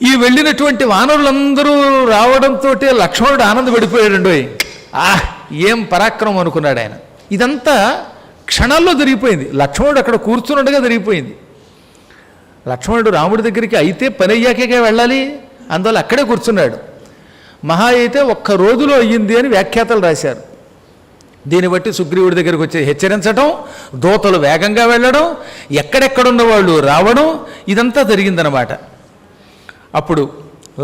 ఈ వెళ్ళినటువంటి వానరులందరూ రావడంతో లక్ష్మణుడు ఆనందపడిపోయాడండి. ఏం పరాక్రమం అనుకున్నాడు ఆయన. ఇదంతా క్షణాల్లో జరిగిపోయింది. లక్ష్మణుడు అక్కడ కూర్చున్నట్టుగా జరిగిపోయింది. లక్ష్మణుడు రాముడి దగ్గరికి అయితే పని అయ్యాకే వెళ్ళాలి, అందువల్ల అక్కడే కూర్చున్నాడు. మహా అయితే ఒక్క రోజులో అయ్యింది అని వ్యాఖ్యాతలు రాశారు. దీన్ని బట్టి సుగ్రీవుడి దగ్గరికి వచ్చి హెచ్చరించడం, దూతలు వేగంగా వెళ్ళడం, ఎక్కడెక్కడున్న వాళ్ళు రావడం, ఇదంతా జరిగిందనమాట. అప్పుడు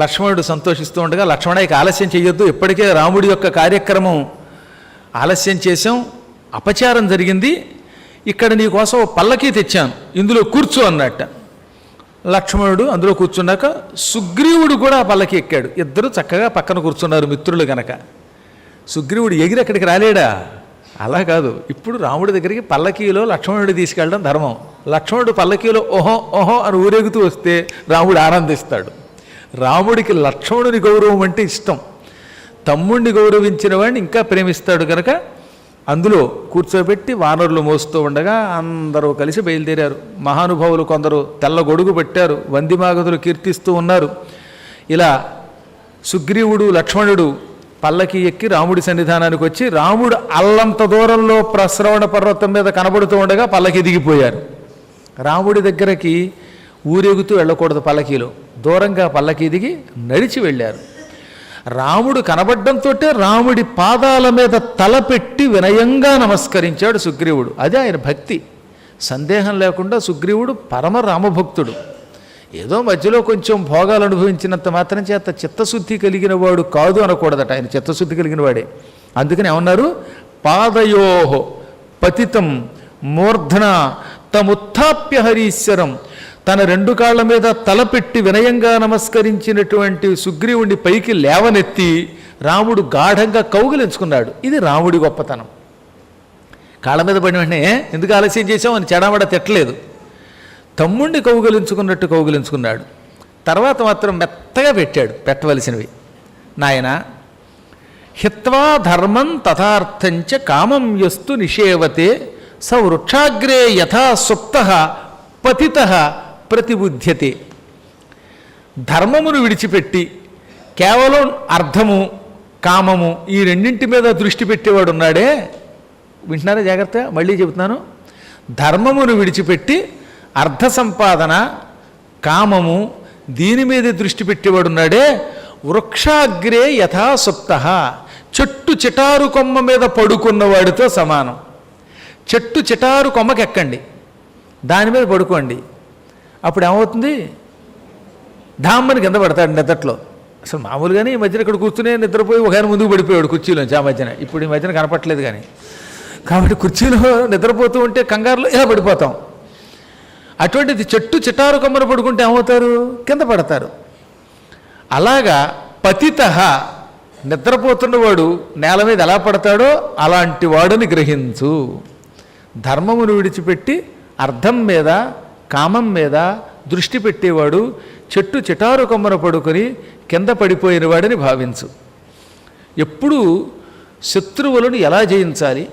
లక్ష్మణుడు సంతోషిస్తూ ఉండగా, లక్ష్మణ ఇక ఆలస్యం చేయొద్దు, ఇప్పటికే రాముడి యొక్క కార్యక్రమం ఆలస్యం చేశాం, అపచారం జరిగింది, ఇక్కడ నీకోసం పల్లకీ తెచ్చాను, ఇందులో కూర్చో అన్నట్ట. లక్ష్మణుడు అందులో కూర్చున్నాక సుగ్రీవుడు కూడా ఆ పల్లకి ఎక్కాడు. ఇద్దరు చక్కగా పక్కన కూర్చున్నారు మిత్రులు గనక. సుగ్రీవుడు ఎగిరి అక్కడికి రాలేడా? అలా కాదు. ఇప్పుడు రాముడి దగ్గరికి పల్లకీలో లక్ష్మణుడు తీసుకెళ్ళడం ధర్మం. లక్ష్మణుడు పల్లకీలో ఓహో ఓహో అని ఊరేగుతూ వస్తే రాముడు ఆనందిస్తాడు. రాముడికి లక్ష్మణుని గౌరవం అంటే ఇష్టం. తమ్ముడిని గౌరవించిన వాడిని ఇంకా ప్రేమిస్తాడు కనుక అందులో కూర్చోబెట్టి వానరులు మోస్తూ ఉండగా అందరూ కలిసి బయలుదేరారు. మహానుభావులు కొందరు తెల్ల గొడుగు పెట్టారు, వందిమాగతులు కీర్తిస్తూ ఉన్నారు. ఇలా సుగ్రీవుడు లక్ష్మణుడు పల్లకి ఎక్కి రాముడి సన్నిధానానికి వచ్చి రాముడు అల్లంత దూరంలో ప్రశ్రవణ పర్వతం మీద కనబడుతూ ఉండగా పల్లకి దిగిపోయారు. రాముడి దగ్గరికి ఊరేగుతూ వెళ్ళకూడదు, పల్లకీలో దూరంగా పల్లకి దిగి నడిచి వెళ్ళారు. రాముడు కనబడ్డంతో రాముడి పాదాల మీద తలపెట్టి వినయంగా నమస్కరించాడు సుగ్రీవుడు. అదే ఆయన భక్తి. సందేహం లేకుండా సుగ్రీవుడు పరమ రామభక్తుడు. ఏదో మధ్యలో కొంచెం భోగాలు అనుభవించినంత మాత్రం చేత చిత్తశుద్ధి కలిగిన వాడు కాదు అనకూడదట. ఆయన చిత్తశుద్ధి కలిగిన వాడే. అందుకని ఏమన్నారు? పాదయోహో పతితం మూర్ధన తముత్థాప్య హరీశ్వరం. తన రెండు కాళ్ల మీద తలపెట్టి వినయంగా నమస్కరించినటువంటి సుగ్రీవుడిని పైకి లేవనెత్తి రాముడు గాఢంగా కౌగిలించుకున్నాడు. ఇది రాముడి గొప్పతనం. కాళ్ళ మీద పడిన వెంటనే ఎందుకు ఆలస్యం చేశాం అని చెడామడ తిట్టలేదు. తమ్ముడిని కౌగిలించుకున్నట్టు కౌగిలించుకున్నాడు. తర్వాత మాత్రం మెత్తగా పెట్టవలసినవి. నాయన హిత్వా ధర్మం తథార్థంచ కామం యస్తు నిషేవతే స వృక్షాగ్రే యథా సుప్తః పతితః ప్రతిబుధ్యతే. ధర్మమును విడిచిపెట్టి కేవలం అర్థము కామము ఈ రెండింటి మీద దృష్టి పెట్టేవాడు ఉన్నాడే, వింటున్నారా జాగ్రత్త, మళ్ళీ చెబుతున్నాను. ధర్మమును విడిచిపెట్టి అర్థ సంపాదన కామము దీని మీద దృష్టి పెట్టేవాడు ఉన్నాడే, వృక్షాగ్రే యథాసుప్తః, చెట్టు చిటారు కొమ్మ మీద పడుకున్నవాడితో సమానం. చెట్టు చిటారు కొమ్మకి ఎక్కండి, దాని మీద పడుకోండి, అప్పుడు ఏమవుతుంది? ధామ్మని కింద పడతాడు నిద్రలో. అసలు మామూలుగానే ఈ మధ్యన ఇక్కడ కూర్చునే నిద్రపోయి ఒక ఆయన ముందుకు పడిపోయాడు కుర్చీలోంచి. ఆ మధ్యన ఇప్పుడు ఈ మధ్యన కనపట్లేదు కానీ. కాబట్టి కుర్చీలో నిద్రపోతూ ఉంటే కంగారులో ఇలా పడిపోతాం. అటువంటిది చెట్టు చిటారు కొమ్మను పడుకుంటే ఏమవుతారు? కింద పడతారు. అలాగా పతితః, నిద్రపోతున్నవాడు నేల మీద ఎలా పడతాడో అలాంటి వాడుని గ్రహించు. ధర్మమును విడిచిపెట్టి అర్థం మీద కామం మీద దృష్టి పెట్టేవాడు చెట్టు చిటారు కొమ్మన పడుకొని కింద పడిపోయిన వాడిని భావించు. ఎప్పుడూ శత్రువులను ఎలా జయించాలి,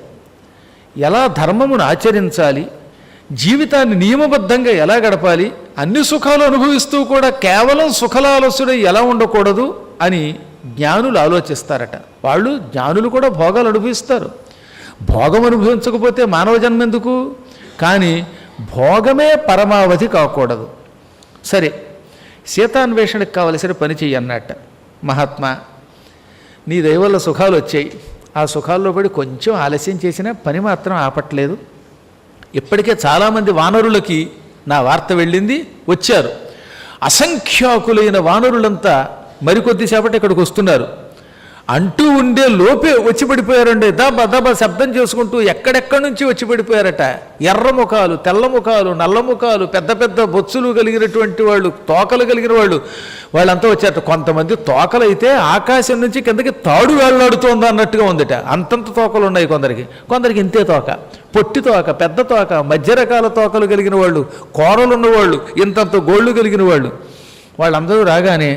ఎలా ధర్మమును ఆచరించాలి, జీవితాన్ని నియమబద్ధంగా ఎలా గడపాలి, అన్ని సుఖాలు అనుభవిస్తూ కూడా కేవలం సుఖలాలసుడై ఎలా ఉండకూడదు అని జ్ఞానులు ఆలోచిస్తారట. వాళ్ళు జ్ఞానులు కూడా భోగాలు అనుభవిస్తారు. భోగం అనుభవించకపోతే మానవ జన్మ ఎందుకు? కానీ భోగమే పరమావధి కాకూడదు. సరే, సీతాన్వేషణకు కావలసిన పని చెయ్యి అన్నట్ట. మహాత్మా, నీ దయ వల్ల సుఖాలు వచ్చాయి. ఆ సుఖాల్లో పడి కొంచెం ఆలస్యం చేసినా పని మాత్రం ఆపట్లేదు. ఇప్పటికే చాలామంది వానరులకి నా వార్త వెళ్ళింది, వచ్చారు. అసంఖ్యాకులైన వానరులంతా మరికొద్దిసేపటి ఇక్కడికి వస్తున్నారు. అంటూ ఉండే లోపే వచ్చి పడిపోయారండి. దబ దబ శబ్దం చేసుకుంటూ ఎక్కడెక్కడి నుంచి వచ్చి పడిపోయారట. ఎర్ర ముఖాలు, తెల్ల ముఖాలు, నల్ల ముఖాలు, పెద్ద పెద్ద బొచ్చులు కలిగినటువంటి వాళ్ళు, తోకలు కలిగిన వాళ్ళు, వాళ్ళంతా వచ్చారట. కొంతమంది తోకలైతే ఆకాశం నుంచి కిందకి తాడు వేళ్లాడుతోంది అన్నట్టుగా ఉందట. అంతంత తోకలు ఉన్నాయి కొందరికి, కొందరికి ఇంతే తోక, పొట్టి తోక, పెద్ద తోక, మధ్య రకాల తోకలు కలిగిన వాళ్ళు, కూరలున్నవాళ్ళు, ఇంతంత గోళ్ళు కలిగిన వాళ్ళు. వాళ్ళందరూ రాగానే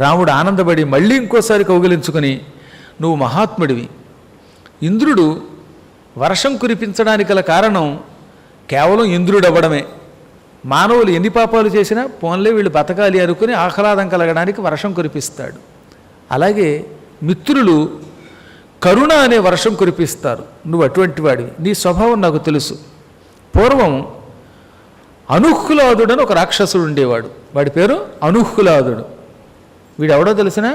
రాముడు ఆనందపడి మళ్ళీ ఇంకోసారి కౌగిలించుకొని, నువ్వు మహాత్ముడివి. ఇంద్రుడు వర్షం కురిపించడానికి గల కారణం కేవలం ఇంద్రుడు అవ్వడమే. మానవులు ఎన్ని పాపాలు చేసినా పోన్లే వీళ్ళు బతకాలి అనుకుని ఆహ్లాదం కలగడానికి వర్షం కురిపిస్తాడు. అలాగే మిత్రులు కరుణ అనే వర్షం కురిపిస్తారు. నువ్వు అటువంటి వాడివి, నీ స్వభావం నాకు తెలుసు. పూర్వం అనుహ్లాదుడని ఒక రాక్షసుడు ఉండేవాడు. వాడి పేరు అనుహ్లాదుడు. వీడెవడో తెలిసిన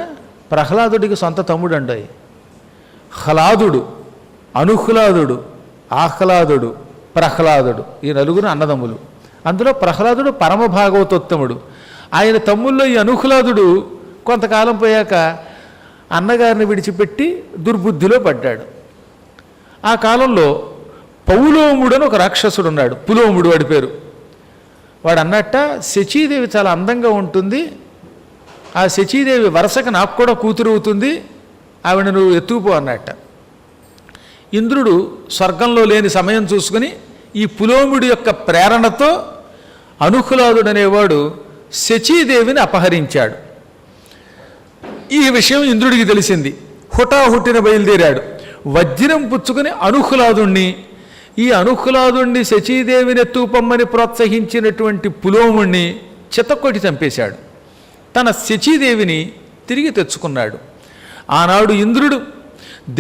ప్రహ్లాదుడికి సొంత తమ్ముడు అంటాయి. హ్లాదుడు, అనుహ్లాదుడు, ఆహ్లాదుడు, ప్రహ్లాదుడు, ఈ నలుగురు అన్నదమ్ములు. అందులో ప్రహ్లాదుడు పరమ భాగవతోత్తముడు. ఆయన తమ్ముల్లో ఈ అనుహ్లాదుడు కొంతకాలం పోయాక అన్నగారిని విడిచిపెట్టి దుర్బుద్ధిలో పడ్డాడు. ఆ కాలంలో పౌలోముడు అని ఒక రాక్షసుడు ఉన్నాడు. పులోముడు వాడి పేరు. వాడు అన్నట్ట శచీదేవి చాలా అందంగా ఉంటుంది, ఆ శచీదేవి వరుసకు నాకు కూడా కూతురు అవుతుంది, ఆవిడ నువ్వు ఎత్తుకుపో అన్నట్ట. ఇంద్రుడు స్వర్గంలో లేని సమయం చూసుకుని ఈ పులోముడి యొక్క ప్రేరణతో అనుహ్లాదుడు అనేవాడు శచీదేవిని అపహరించాడు. ఈ విషయం ఇంద్రుడికి తెలిసింది. హుటాహుటిన బయలుదేరాడు. వజ్రం పుచ్చుకుని అనుహ్లాదుణ్ణి, ఈ అనుహ్లాదుణ్ణి శచీదేవిని ఎత్తుపమ్మని ప్రోత్సహించినటువంటి పులోముణ్ణి చితక్కొట్టి చంపేశాడు. తన శచీదేవిని తిరిగి తెచ్చుకున్నాడు. ఆనాడు ఇంద్రుడు,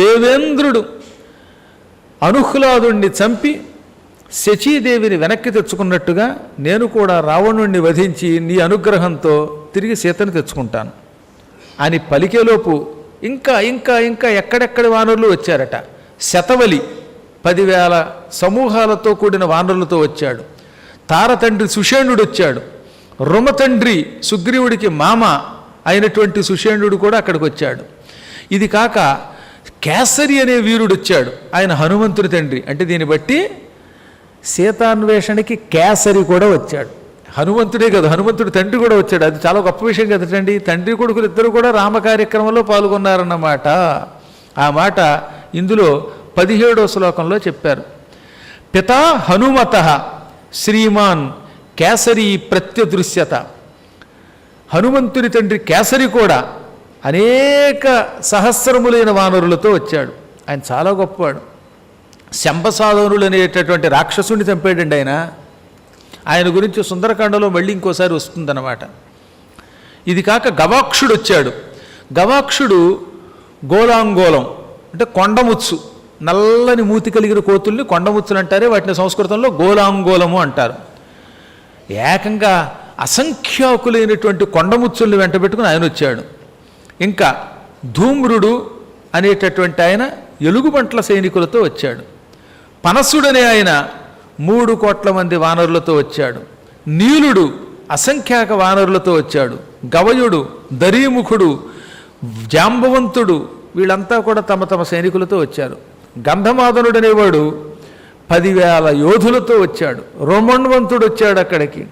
దేవేంద్రుడు అనుహ్లాదుణ్ణి చంపి శచీదేవిని వెనక్కి తెచ్చుకున్నట్టుగా నేను కూడా రావణుణ్ణి వధించి నీ అనుగ్రహంతో తిరిగి సీతను తెచ్చుకుంటాను అని పలికేలోపు ఇంకా ఇంకా ఇంకా ఎక్కడెక్కడి వానరులు వచ్చారట. శతవలి 10,000 సమూహాలతో కూడిన వానరులతో వచ్చాడు. తారతండ్రి సుషేణుడు వచ్చాడు. రుమతండ్రి సుగ్రీవుడికి మామ అయినటువంటి సుషేణుడు కూడా అక్కడికి వచ్చాడు. ఇది కాక కేసరి అనే వీరుడు వచ్చాడు. ఆయన హనుమంతుని తండ్రి. అంటే దీన్ని బట్టి సీతాన్వేషణకి కేసరి కూడా వచ్చాడు. హనుమంతుడే కదా, హనుమంతుడి తండ్రి కూడా వచ్చాడు. అది చాలా గొప్ప విషయం కదండి. తండ్రి కొడుకులు ఇద్దరు కూడా రామ కార్యక్రమంలో పాల్గొన్నారన్నమాట. ఆ మాట ఇందులో 17వ శ్లోకంలో చెప్పారు. పితా హనుమత శ్రీమాన్ కేసరి ప్రత్యదృశ్యత. హనుమంతుని తండ్రి కేసరి కూడా అనేక సహస్రములైన వానరులతో వచ్చాడు. ఆయన చాలా గొప్పవాడు. శంబసాధనులు అనేటటువంటి రాక్షసుని చంపాడండి ఆయన. ఆయన గురించి సుందరకాండలో మళ్ళీ ఇంకోసారి వస్తుందన్నమాట. ఇది కాక గవాక్షుడు వచ్చాడు. గవాక్షుడు గోలాంగోళం అంటే కొండముత్సు, నల్లని మూతి కలిగిన కోతుల్ని కొండముత్సులు అంటారే, వాటిని సంస్కృతంలో గోలాంగోళము అంటారు. ఏకంగా అసంఖ్యాకులైనటువంటి కొండముత్సుల్ని వెంట పెట్టుకుని ఆయన వచ్చాడు. ఇంకా ధూమ్రుడు అనేటటువంటి ఆయన ఎలుగుబంట్ల సైనికులతో వచ్చాడు. పనసుడనే ఆయన 3 కోట్ల మంది వానరులతో వచ్చాడు. నీలుడు అసంఖ్యాక వానరులతో వచ్చాడు. గవయుడు, దరీముఖుడు, జాంబవంతుడు వీళ్ళంతా కూడా తమ తమ సైనికులతో వచ్చారు. గంధమాదనుడు అనేవాడు 10,000 యోధులతో వచ్చాడు. రోమణ్వంతుడు వచ్చాడు అక్కడికి.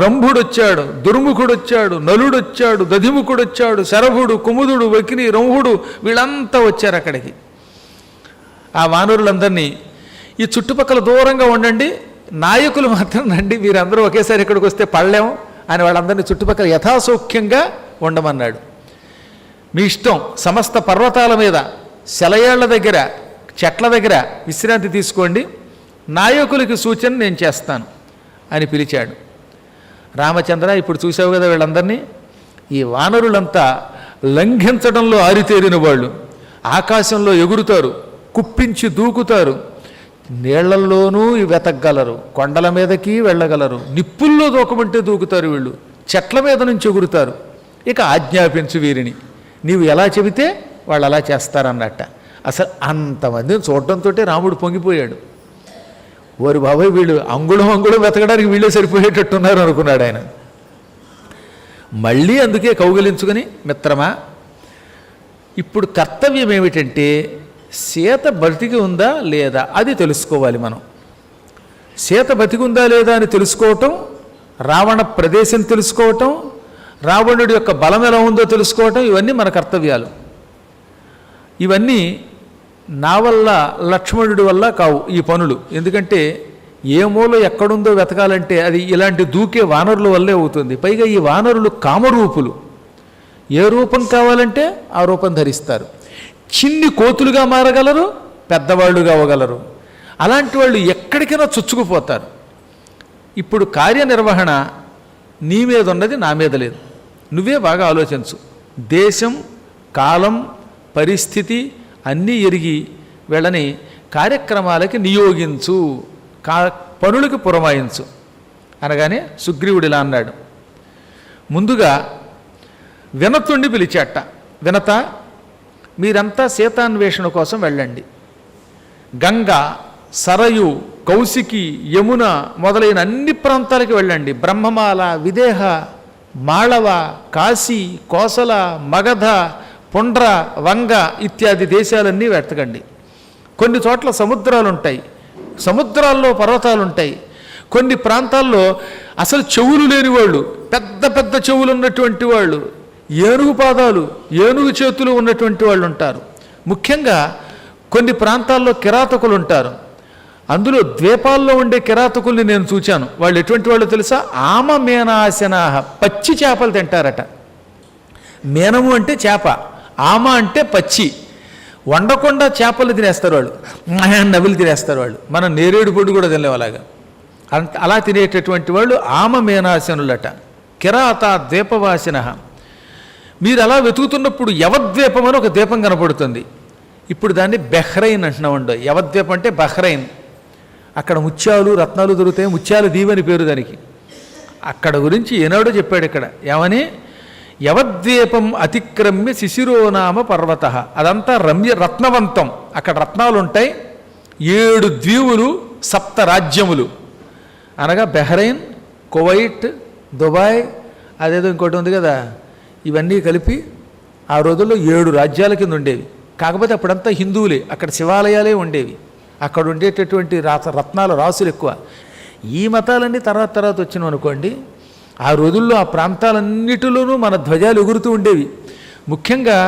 రంభుడు వచ్చాడు, దుర్ముఖుడు వచ్చాడు, నలుడు వచ్చాడు, దధిముఖుడు వచ్చాడు, శరభుడు, కుముదుడు, వకిని, రంహుడు వీళ్ళంతా వచ్చారు అక్కడికి. ఆ వానరులందరినీ ఈ చుట్టుపక్కల దూరంగా ఉండండి, నాయకులు మాత్రం రండి, వీరందరూ ఒకేసారి ఇక్కడికి వస్తే పడలేము అని వాళ్ళందరినీ చుట్టుపక్కల యథాసౌఖ్యంగా ఉండమన్నాడు. మీ ఇష్టం, సమస్త పర్వతాల మీద, సెలయేళ్ల దగ్గర, చెట్ల దగ్గర విశ్రాంతి తీసుకోండి, నాయకులకి సూచన నేను చేస్తాను అని పిలిచాడు. రామచంద్ర, ఇప్పుడు చూసావు కదా వీళ్ళందరినీ, ఈ వానరులంతా లంఘించడంలో ఆరితేరిన వాళ్ళు. ఆకాశంలో ఎగురుతారు, కుప్పించి దూకుతారు, నీళ్లల్లోనూ వెతకగలరు, కొండల మీదకి వెళ్ళగలరు, నిప్పుల్లో దూకమంటే దూకుతారు వీళ్ళు, చెట్ల మీద నుంచి ఎగురుతారు. ఇక ఆజ్ఞాపించు వీరిని, నీవు ఎలా చెబితే వాళ్ళు అలా చేస్తారన్నట్ట. అసలు అంతమందిని చూడటంతో రాముడు పొంగిపోయాడు. ఓరి బాబాయ్, వీళ్ళు అంగుళం వెతకడానికి వీళ్ళే సరిపోయేటట్టున్నారు అనుకున్నాడు ఆయన. మళ్ళీ అందుకే కౌగిలించుకొని, మిత్రమా, ఇప్పుడు కర్తవ్యం ఏమిటంటే సీత బతికి ఉందా లేదా అది తెలుసుకోవాలి మనం. సీత బతికి ఉందా లేదా అని తెలుసుకోవటం, రావణ ప్రదేశం తెలుసుకోవటం, రావణుడి యొక్క బలం ఎలా ఉందో తెలుసుకోవటం, ఇవన్నీ మన కర్తవ్యాలు. ఇవన్నీ నా వల్ల, లక్ష్మణుడి వల్ల కావు ఈ పనులు. ఎందుకంటే ఏ మూల ఎక్కడుందో వెతకాలంటే అది ఇలాంటి దూకే వానరుల వల్లే అవుతుంది. పైగా ఈ వానరులు కామరూపులు. ఏ రూపం కావాలంటే ఆ రూపం ధరిస్తారు. చిన్ని కోతులుగా మారగలరు, పెద్దవాళ్ళుగా అవ్వగలరు. అలాంటి వాళ్ళు ఎక్కడికైనా చొచ్చుకుపోతారు. ఇప్పుడు కార్యనిర్వహణ నీ మీద ఉన్నది, నా మీద లేదు. నువ్వే బాగా ఆలోచించు. దేశం, కాలం, పరిస్థితి అన్నీ ఎరిగి వీళ్ళని కార్యక్రమాలకి నియోగించు, పనులకి పురమాయించు అనగానే సుగ్రీవుడు ఇలా అన్నాడు. ముందుగా వినతుణ్ణి పిలిచాట. వినత, మీరంతా సీతాన్వేషణ కోసం వెళ్ళండి. గంగ, సరయు, కౌశికి, యమున మొదలైన అన్ని ప్రాంతాలకి వెళ్ళండి. బ్రహ్మమాల, విదేహ, మాళవ, కాశీ, కోసల, మగధ, పుండ్ర, వంగ ఇత్యాది దేశాలన్నీ వెతకండి. కొన్ని చోట్ల సముద్రాలు ఉంటాయి, సముద్రాల్లో పర్వతాలు ఉంటాయి. కొన్ని ప్రాంతాల్లో అసలు చెవులు లేని వాళ్ళు, పెద్ద పెద్ద చెవులు ఉన్నటువంటి వాళ్ళు, ఏనుగు పాదాలు, ఏనుగు చేతులు ఉన్నటువంటి వాళ్ళు ఉంటారు. ముఖ్యంగా కొన్ని ప్రాంతాల్లో కిరాతకులు ఉంటారు. అందులో ద్వీపాల్లో ఉండే కిరాతకుల్ని నేను చూచాను. వాళ్ళు ఎటువంటి వాళ్ళు తెలుసా? ఆమ మేనాశనాహ, పచ్చి చేపలు తింటారట. మేనము అంటే చేప, ఆమ అంటే పచ్చి. వండకుండా చేపలు తినేస్తారు వాళ్ళు, నవ్వులు తినేస్తారు వాళ్ళు. మనం నేరేడు పొడి కూడా తినలేము అలాగా. అలా తినేటటువంటి వాళ్ళు ఆమ మేనాశనులట. కిరాత ద్వీపవాసిన. మీరు అలా వెతుకుతున్నప్పుడు యవద్వీపం అని ఒక ద్వీపం కనపడుతుంది. ఇప్పుడు దాన్ని బెహ్రైన్ అంటున్నామండి. యవద్వీపం అంటే బహ్రైన్. అక్కడ ముత్యాలు, రత్నాలు దొరుకుతాయి. ముత్యాల దీవని పేరు దానికి. అక్కడ గురించి ఏనాడో చెప్పాడు ఇక్కడ. ఏమని? యవద్వీపం అతిక్రమ్య శిశిరోనామ పర్వత. అదంతా రత్నవంతం. అక్కడ రత్నాలు ఉంటాయి. 7 ద్వీవులు, 7 రాజ్యములు అనగా బెహ్రైన్, కువైట్, దుబాయ్, అదేదో ఇంకోటి ఉంది కదా, ఇవన్నీ కలిపి ఆ రోజుల్లో 7 రాజ్యాల కింద ఉండేవి. కాకపోతే అప్పుడంతా హిందువులే. అక్కడ శివాలయాలే ఉండేవి. అక్కడ ఉండేటటువంటి రత్నాల రాసులు ఎక్కువ. ఈ మతాలన్నీ తర్వాత వచ్చినాం అనుకోండి. ఆ రోజుల్లో ఆ ప్రాంతాలన్నిటిలోనూ మన ధ్వజాలు ఎగురుతూ ఉండేవి. ముఖ్యంగా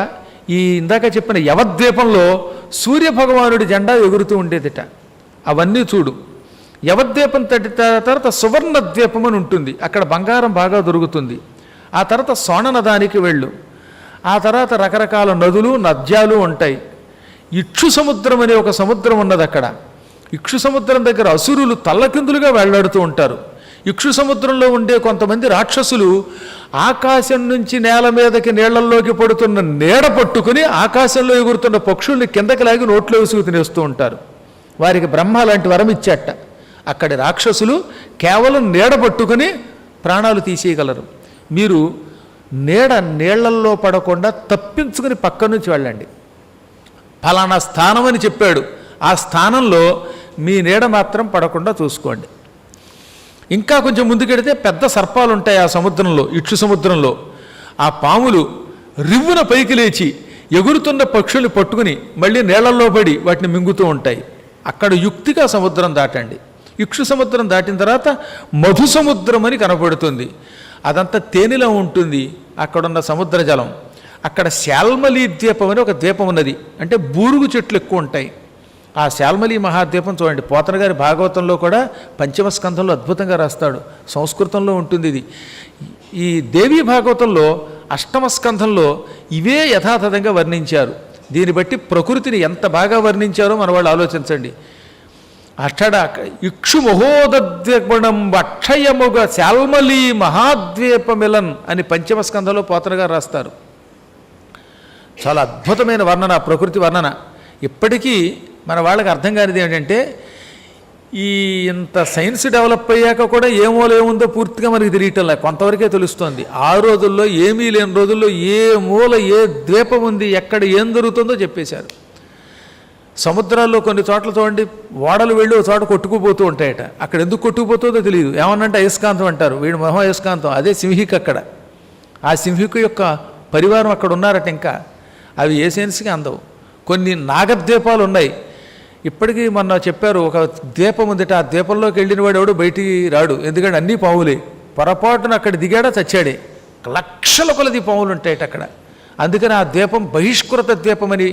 ఈ ఇందాక చెప్పిన యవద్వీపంలో సూర్యభగవానుడి జెండా ఎగురుతూ ఉండేదిట. అవన్నీ చూడు. యవద్వీపం తర్వాత సువర్ణ ద్వీపం అని ఉంటుంది. అక్కడ బంగారం బాగా దొరుకుతుంది. ఆ తర్వాత సోణనదానికి వెళ్ళు. ఆ తర్వాత రకరకాల నదులు, నద్యాలు ఉంటాయి. ఇక్షు సముద్రం అనే ఒక సముద్రం ఉన్నది అక్కడ. ఇక్షు సముద్రం దగ్గర అసురులు తల్లకిందులుగా వెళ్లాడుతూ ఉంటారు. ఇక్షు సముద్రంలో ఉండే కొంతమంది రాక్షసులు ఆకాశం నుంచి నేల మీదకి నీళ్లల్లోకి పడుతున్న నీడ పట్టుకుని ఆకాశంలో ఎగురుతున్న పక్షుల్ని కిందకి లాగి నోట్లో వేసుకు తినేస్తూ ఉంటారు. వారికి బ్రహ్మ లాంటి వరం ఇచ్చాట. అక్కడి రాక్షసులు కేవలం నీడ పట్టుకుని ప్రాణాలు తీసేయగలరు. మీరు నీళ్లల్లో పడకుండా తప్పించుకుని పక్క నుంచి వెళ్ళండి. ఫలానా స్థానం అని చెప్పాడు. ఆ స్థానంలో మీ నీడ మాత్రం పడకుండా చూసుకోండి. ఇంకా కొంచెం ముందుకెడితే పెద్ద సర్పాలు ఉంటాయి ఆ సముద్రంలో, ఇక్షు సముద్రంలో. ఆ పాములు రివ్వున పైకి లేచి ఎగురుతున్న పక్షుల్ని పట్టుకుని మళ్ళీ నీళ్లలో పడి వాటిని మింగుతూ ఉంటాయి. అక్కడ యుక్తిగా సముద్రం దాటండి. ఇక్షు సముద్రం దాటిన తర్వాత మధు సముద్రం అని కనపడుతుంది. అదంతా తేనెలో ఉంటుంది అక్కడున్న సముద్ర జలం. అక్కడ శాల్మలి ద్వీపం అని ఒక ద్వీపం ఉన్నది. అంటే బూరుగు చెట్లు ఎక్కువ ఉంటాయి. ఆ శాల్మలి మహాద్వీపం చూడండి. పోతన గారి భాగవతంలో కూడా పంచమ స్కంధంలో అద్భుతంగా రాస్తాడు. సంస్కృతంలో ఉంటుంది ఇది. ఈ దేవీ భాగవతంలో అష్టమ స్కంధంలో ఇవే యథాతథంగా వర్ణించారు. దీన్ని బట్టి ప్రకృతిని ఎంత బాగా వర్ణించారో మన వాళ్ళు ఆలోచించండి. ఇక్షు మహోదద్వీపం అక్షయముగ శాల్మలి మహాద్వీపమిలన్ అని పంచమ స్కంధంలో పోతన గారు రాస్తారు. చాలా అద్భుతమైన వర్ణన, ప్రకృతి వర్ణన. ఇప్పటికీ మన వాళ్ళకి అర్థం కానిది ఏంటంటే, ఈ ఇంత సైన్స్ డెవలప్ అయ్యాక కూడా ఏముందో పూర్తిగా మనకి తెలియటంలే, కొంతవరకే తెలుస్తోంది. ఆ రోజుల్లో ఏమీ లేని రోజుల్లో ఏ మూల ఏ ద్వీపం ఉంది, ఎక్కడ ఏం జరుగుతుందో చెప్పేశారు. సముద్రాల్లో కొన్ని చోట్ల చూడండి, ఓడలు వెళ్ళి ఒక చోట కొట్టుకుపోతూ ఉంటాయట. అక్కడ ఎందుకు కొట్టుకుపోతుందో తెలియదు. ఏమన్నంటే అయస్కాంతం అంటారు. వీడు మొహం అయస్కాంతం. అదే సింహిక. అక్కడ ఆ సింహిక యొక్క పరివారం అక్కడ ఉన్నారట. ఇంకా అవి ఏ సైన్స్కి అందవు. కొన్ని నాగద్వీపాలు ఉన్నాయి. ఇప్పటికీ మొన్న చెప్పారు, ఒక ద్వీపం ఉందిట. ఆ ద్వీపంలోకి వెళ్ళిన వాడు ఎవడు బయటికి రాడు. ఎందుకంటే అన్నీ పాములే. పొరపాటున అక్కడ దిగాడా చచ్చాడే. లక్షల కొలది పాములు ఉంటాయట అక్కడ. అందుకని ఆ ద్వీపం బహిష్కృత ద్వీపమని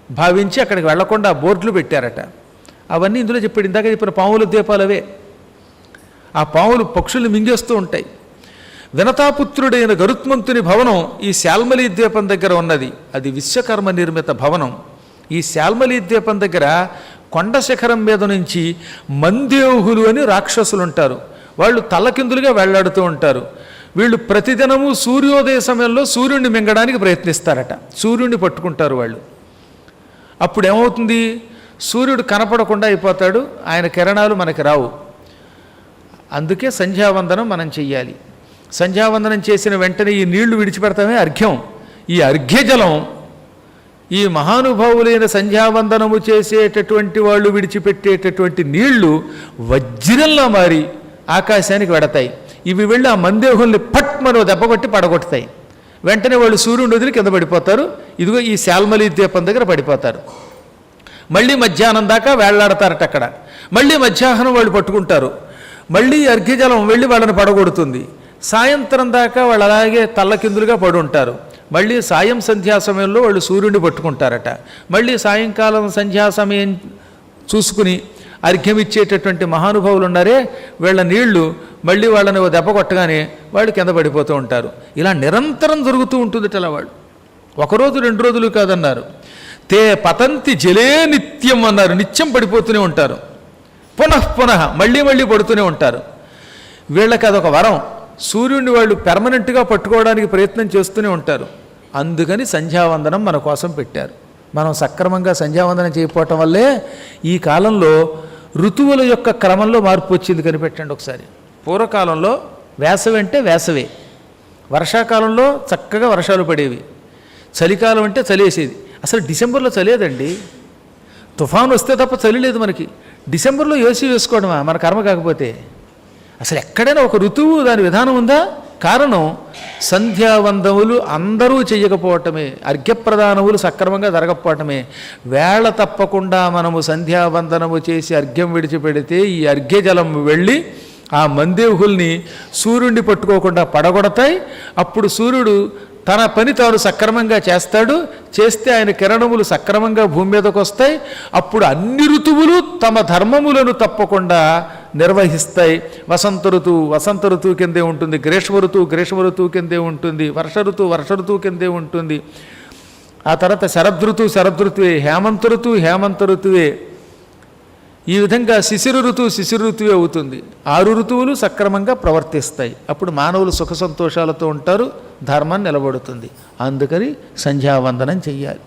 భావించి అక్కడికి వెళ్లకుండా బోర్డులు పెట్టారట. అవన్నీ ఇందులో చెప్పాడు. ఇందాక చెప్పిన పాముల ద్వీపాలు అవే. ఆ పాములు పక్షుల్ని మింగేస్తూ ఉంటాయి. వినతాపుత్రుడైన గరుత్మంతుని భవనం ఈ శాల్మలి ద్వీపం దగ్గర ఉన్నది. అది విశ్వకర్మ నిర్మిత భవనం. ఈ శాల్మలి ద్వీపం దగ్గర కొండ శిఖరం మీద నుంచి మందేహులు అని రాక్షసులు ఉంటారు. వాళ్ళు తల్లకిందులుగా వెళ్లాడుతూ ఉంటారు. వీళ్ళు ప్రతిదినము సూర్యోదయ సమయంలో సూర్యుడిని మింగడానికి ప్రయత్నిస్తారట. సూర్యుడిని పట్టుకుంటారు వాళ్ళు. అప్పుడు ఏమవుతుంది, సూర్యుడు కనపడకుండా అయిపోతాడు, ఆయన కిరణాలు మనకి రావు. అందుకే సంధ్యావందనం మనం చెయ్యాలి. సంధ్యావందనం చేసిన వెంటనే ఈ నీళ్లు విడిచిపెడతామే అర్ఘ్యం. ఈ అర్ఘ్యజలం ఈ మహానుభావులైన సంధ్యావందనము చేసేటటువంటి వాళ్ళు విడిచిపెట్టేటటువంటి నీళ్లు వజ్రంలా మారి ఆకాశానికి వెడతాయి. ఇవి వెళ్ళి ఆ మందేహుల్ని పట్ మరో దెబ్బ కొట్టి పడగొడతాయి. వెంటనే వాళ్ళు సూర్యుని వదిలి కింద పడిపోతారు. ఇదిగో ఈ శాల్మలి ద్వీపం దగ్గర పడిపోతారు. మళ్ళీ మధ్యాహ్నం దాకా వేళ్లాడతారట అక్కడ. మళ్ళీ మధ్యాహ్నం వాళ్ళు పట్టుకుంటారు. మళ్ళీ అర్ఘ్యజలం వెళ్ళి వాళ్ళని పడగొడుతుంది. సాయంత్రం దాకా వాళ్ళు అలాగే తల్లకిందులుగా పడి ఉంటారు. మళ్ళీ సాయం సంధ్యా సమయంలో వాళ్ళు సూర్యుడిని పట్టుకుంటారట. మళ్ళీ సాయంకాలం సంధ్యా సమయం చూసుకుని అర్ఘ్యం ఇచ్చేటటువంటి మహానుభావులు ఉన్నారే, వీళ్ళ నీళ్లు మళ్ళీ వాళ్ళని దెబ్బ కొట్టగానే వాళ్ళు కింద పడిపోతూ ఉంటారు. ఇలా నిరంతరం జరుగుతూ ఉంటుంది. అలా వాళ్ళు ఒకరోజు 2 రోజులు కాదన్నారు. తే పతంతి జలే నిత్యం అన్నారు. నిత్యం పడిపోతూనే ఉంటారు. పునః మళ్ళీ మళ్ళీ పడుతూనే ఉంటారు. వీళ్ళకి అదొక వరం. సూర్యుడిని వాళ్ళు పెర్మనెంట్గా పట్టుకోవడానికి ప్రయత్నం చేస్తూనే ఉంటారు. అందుకని సంధ్యావందనం మన కోసం పెట్టారు. మనం సక్రమంగా సంధ్యావందనం చేయకపోవటం వల్లే ఈ కాలంలో ఋతువుల యొక్క క్రమంలో మార్పు వచ్చింది. కనిపెట్టండి ఒకసారి. పూర్వకాలంలో వేసవి అంటే వేసవే, వర్షాకాలంలో చక్కగా వర్షాలు పడేవి, చలికాలం అంటే చలేసేది. అసలు డిసెంబర్లో చలేదండి. తుఫాను వస్తే తప్ప చలి లేదు మనకి. డిసెంబర్లో ఏసీ వేసుకోవడమా మన కర్మ కాకపోతే? అసలు ఎక్కడైనా ఒక ఋతువు దాని విధానం ఉందా? కారణం సంధ్యావందములు అందరూ చెయ్యకపోవటమే, అర్ఘ్యప్రదానములు సక్రమంగా జరగకపోవటమే. వేళ తప్పకుండా మనము సంధ్యావందనము చేసి అర్ఘ్యం విడిచిపెడితే ఈ అర్ఘ్యజలం వెళ్ళి ఆ మందేహుల్ని సూర్యుడిని పట్టుకోకుండా పడగొడతాయి. అప్పుడు సూర్యుడు తన పని తాను సక్రమంగా చేస్తాడు. చేస్తే ఆయన కిరణములు సక్రమంగా భూమి మీదకు వస్తాయి. అప్పుడు అన్ని ఋతువులు తమ ధర్మములను తప్పకుండా నిర్వహిస్తాయి. వసంత ఋతువు కిందే ఉంటుంది, గ్రీష్మ ఋతువు కిందే ఉంటుంది, వర్ష ఋతువు కిందే ఉంటుంది. ఆ తర్వాత శరదృతువే, హేమంత ఋతువే. ఈ విధంగా శిశిర ఋతువే అవుతుంది. 6 ఋతువులు సక్రమంగా ప్రవర్తిస్తాయి. అప్పుడు మానవులు సుఖ సంతోషాలతో ఉంటారు, ధర్మం నిలబడుతుంది. అందుకని సంధ్యావందనం చెయ్యాలి.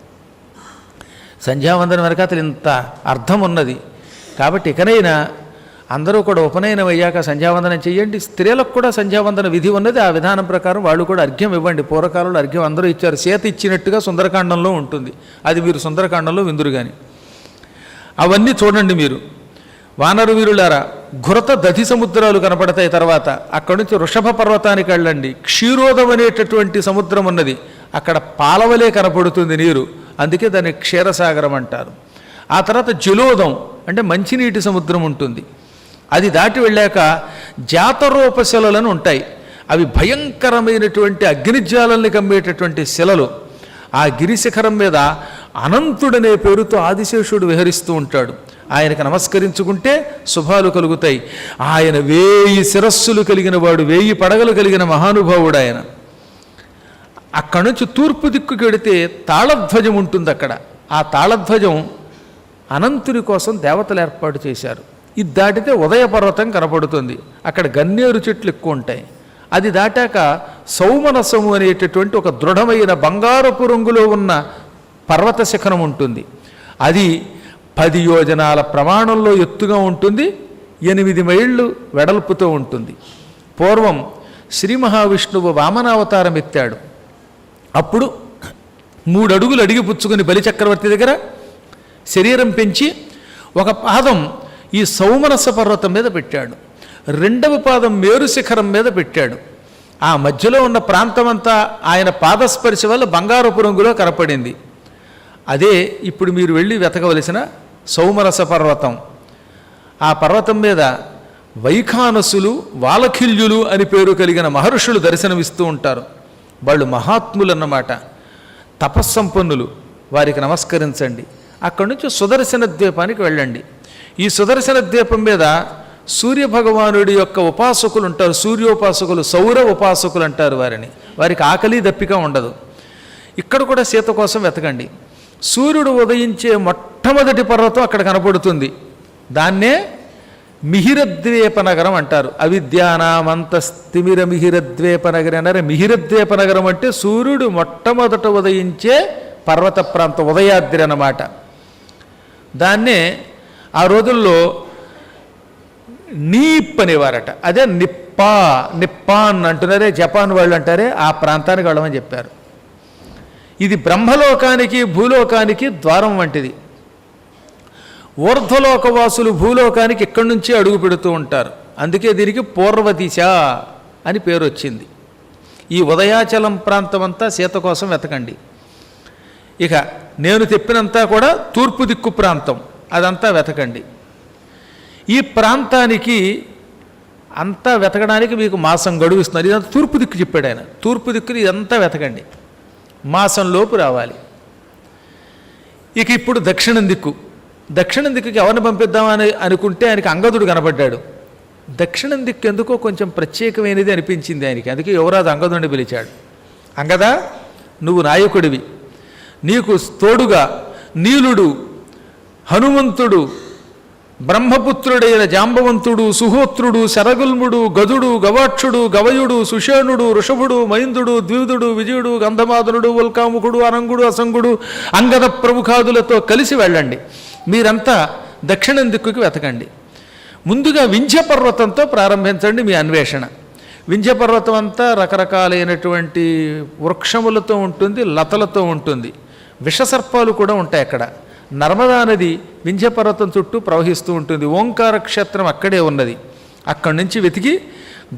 సంధ్యావందనం వెనకాతలు ఇంత అర్థం ఉన్నది. కాబట్టి ఇకనైనా అందరూ కూడా ఉపనయనం అయ్యాక సంధ్యావందనం చెయ్యండి. స్త్రీలకు కూడా సంధ్యావందన విధి ఉన్నది. ఆ విధానం ప్రకారం వాళ్ళు కూడా అర్ఘ్యం ఇవ్వండి. పూర్వకాలంలో అర్ఘ్యం అందరూ ఇచ్చారు. సీత ఇచ్చినట్టుగా సుందరకాండంలో ఉంటుంది. అది మీరు సుందరకాండంలో విందురు కానీ అవన్నీ చూడండి మీరు. వానర వీరులారా, ఘురత దధి సముద్రాలు కనపడతాయి. తర్వాత అక్కడి నుంచి వృషభ పర్వతానికి వెళ్ళండి. క్షీరోదం అనేటటువంటి సముద్రం ఉన్నది. అక్కడ పాలవలే కనపడుతుంది నీరు, అందుకే దాన్ని క్షీరసాగరం అంటారు. ఆ తర్వాత జలోదం అంటే మంచినీటి సముద్రం ఉంటుంది. అది దాటి వెళ్ళాక జాతరూప శిలలను ఉంటాయి. అవి భయంకరమైనటువంటి అగ్నిజ్వాలల్ని కమ్మేటటువంటి శిలలు. ఆ గిరిశిఖరం మీద అనంతుడనే పేరుతో ఆదిశేషుడు విహరిస్తూ ఉంటాడు. ఆయనకు నమస్కరించుకుంటే శుభాలు కలుగుతాయి. ఆయన 1000 శిరస్సులు కలిగిన వాడు, 1000 పడగలు కలిగిన మహానుభావుడు ఆయన. అక్కడి నుంచి తూర్పు దిక్కుకి వెడితే తాళధ్వజం ఉంటుంది. అక్కడ ఆ తాళధ్వజం అనంతుని కోసం దేవతలు ఏర్పాటు చేశారు. ఇది దాటితే ఉదయ పర్వతం కనపడుతుంది. అక్కడ గన్నేరు చెట్లు ఎక్కువ ఉంటాయి. అది దాటాక సౌమనసము అనేటటువంటి ఒక దృఢమైన బంగారపు రంగులో ఉన్న పర్వత శిఖరం ఉంటుంది. అది 10 యోజనాల ప్రమాణంలో ఎత్తుగా ఉంటుంది, 8 మైళ్ళు వెడల్పుతో ఉంటుంది. పూర్వం శ్రీ మహావిష్ణువు వామనావతారం ఎత్తాడు. అప్పుడు 3 అడుగులు అడిగి పుచ్చుకొని బలిచక్రవర్తి దగ్గర శరీరం పెంచి ఒక పాదం ఈ సౌమనస పర్వతం మీద పెట్టాడు, 2వ పాదం మేరు శిఖరం మీద పెట్టాడు. ఆ మధ్యలో ఉన్న ప్రాంతమంతా ఆయన పాదస్పర్శ వల్ల బంగారపు రంగులో కనపడింది. అదే ఇప్పుడు మీరు వెళ్ళి వెతకవలసిన సౌమరస పర్వతం. ఆ పర్వతం మీద వైఖానసులు, వాలఖిల్యులు అని పేరు కలిగిన మహర్షులు దర్శనమిస్తూ ఉంటారు. వాళ్ళు మహాత్ములు అన్నమాట, తపస్సంపన్నులు. వారికి నమస్కరించండి. అక్కడి నుంచి సుదర్శన ద్వీపానికి వెళ్ళండి. ఈ సుదర్శన ద్వీపం మీద సూర్యభగవానుడి యొక్క ఉపాసకులు ఉంటారు. సూర్యోపాసకులు, సౌర ఉపాసకులు అంటారు వారిని. వారికి ఆకలి దప్పిక ఉండదు. ఇక్కడ కూడా సీత కోసం వెతకండి. సూర్యుడు ఉదయించే మొట్టమొదటి పర్వతం అక్కడ కనపడుతుంది. దాన్నే మిహిరద్వీప నగరం అంటారు. అవిద్యానామంతస్తిమిర మిహిరద్వీప నగరం అన్నారు. మిహిరద్వీప నగరం అంటే సూర్యుడు మొట్టమొదట ఉదయించే పర్వత ప్రాంతం, ఉదయాద్రి అన్నమాట. దాన్నే ఆ రోజుల్లో నీప్ అనేవారట. అదే నిప్పాన్ అంటున్నారే, జపాన్ వాళ్ళు అంటారే, ఆ ప్రాంతానికి వెళ్ళమని చెప్పారు. ఇది బ్రహ్మలోకానికి భూలోకానికి ద్వారం వంటిది. ఊర్ధ్వలోకవాసులు భూలోకానికి ఇక్కడి నుంచి అడుగు పెడుతూ ఉంటారు. అందుకే దీనికి పూర్వదిశ అని పేరు వచ్చింది. ఈ ఉదయాచలం ప్రాంతం అంతా సీత కోసం వెతకండి. ఇక నేను చెప్పినంతా కూడా తూర్పు దిక్కు ప్రాంతం, అదంతా వెతకండి. ఈ ప్రాంతానికి అంతా వెతకడానికి మీకు మాసం గడువు ఇస్తున్నారు. ఇదంతా తూర్పు దిక్కు చెప్పాడు ఆయన. తూర్పు దిక్కుని ఇదంతా వెతకండి, మాసంలోపు రావాలి. ఇక ఇప్పుడు దక్షిణం దిక్కు. దక్షిణం దిక్కుకి ఎవరిని పంపిద్దామని అనుకుంటే ఆయనకి అంగదుడు కనబడ్డాడు. దక్షిణం దిక్కు ఎందుకో కొంచెం ప్రత్యేకమైనది అనిపించింది ఆయనకి. అందుకే యువరాజు అంగదుడిని పిలిచాడు. అంగదా, నువ్వు నాయకుడివి, నీకు తోడుగా నీలుడు, హనుమంతుడు, బ్రహ్మపుత్రుడైన జాంబవంతుడు, సుహోత్రుడు, శరగుల్ముడు, గదుడు, గవాక్షుడు, గవయుడు, సుషేణుడు, ఋషభుడు, మైందుడు, ద్విధుడు, విజయుడు, గంధమాదనుడు, ఉల్కాముకుడు, అనంగుడు, అసంగుడు, అంగద ప్రముఖాదులతో కలిసి వెళ్ళండి. మీరంతా దక్షిణం దిక్కుకి వెతకండి. ముందుగా వింధ్య పర్వతంతో ప్రారంభించండి మీ అన్వేషణ. వింధ్య పర్వతం అంతా రకరకాలైనటువంటి వృక్షములతో ఉంటుంది, లతలతో ఉంటుంది. విషసర్పాలు కూడా ఉంటాయి అక్కడ. నర్మదా నది వింధ్య పర్వతం చుట్టూ ప్రవహిస్తూ ఉంటుంది. ఓంకార క్షేత్రం అక్కడే ఉన్నది. అక్కడి నుంచి వెతికి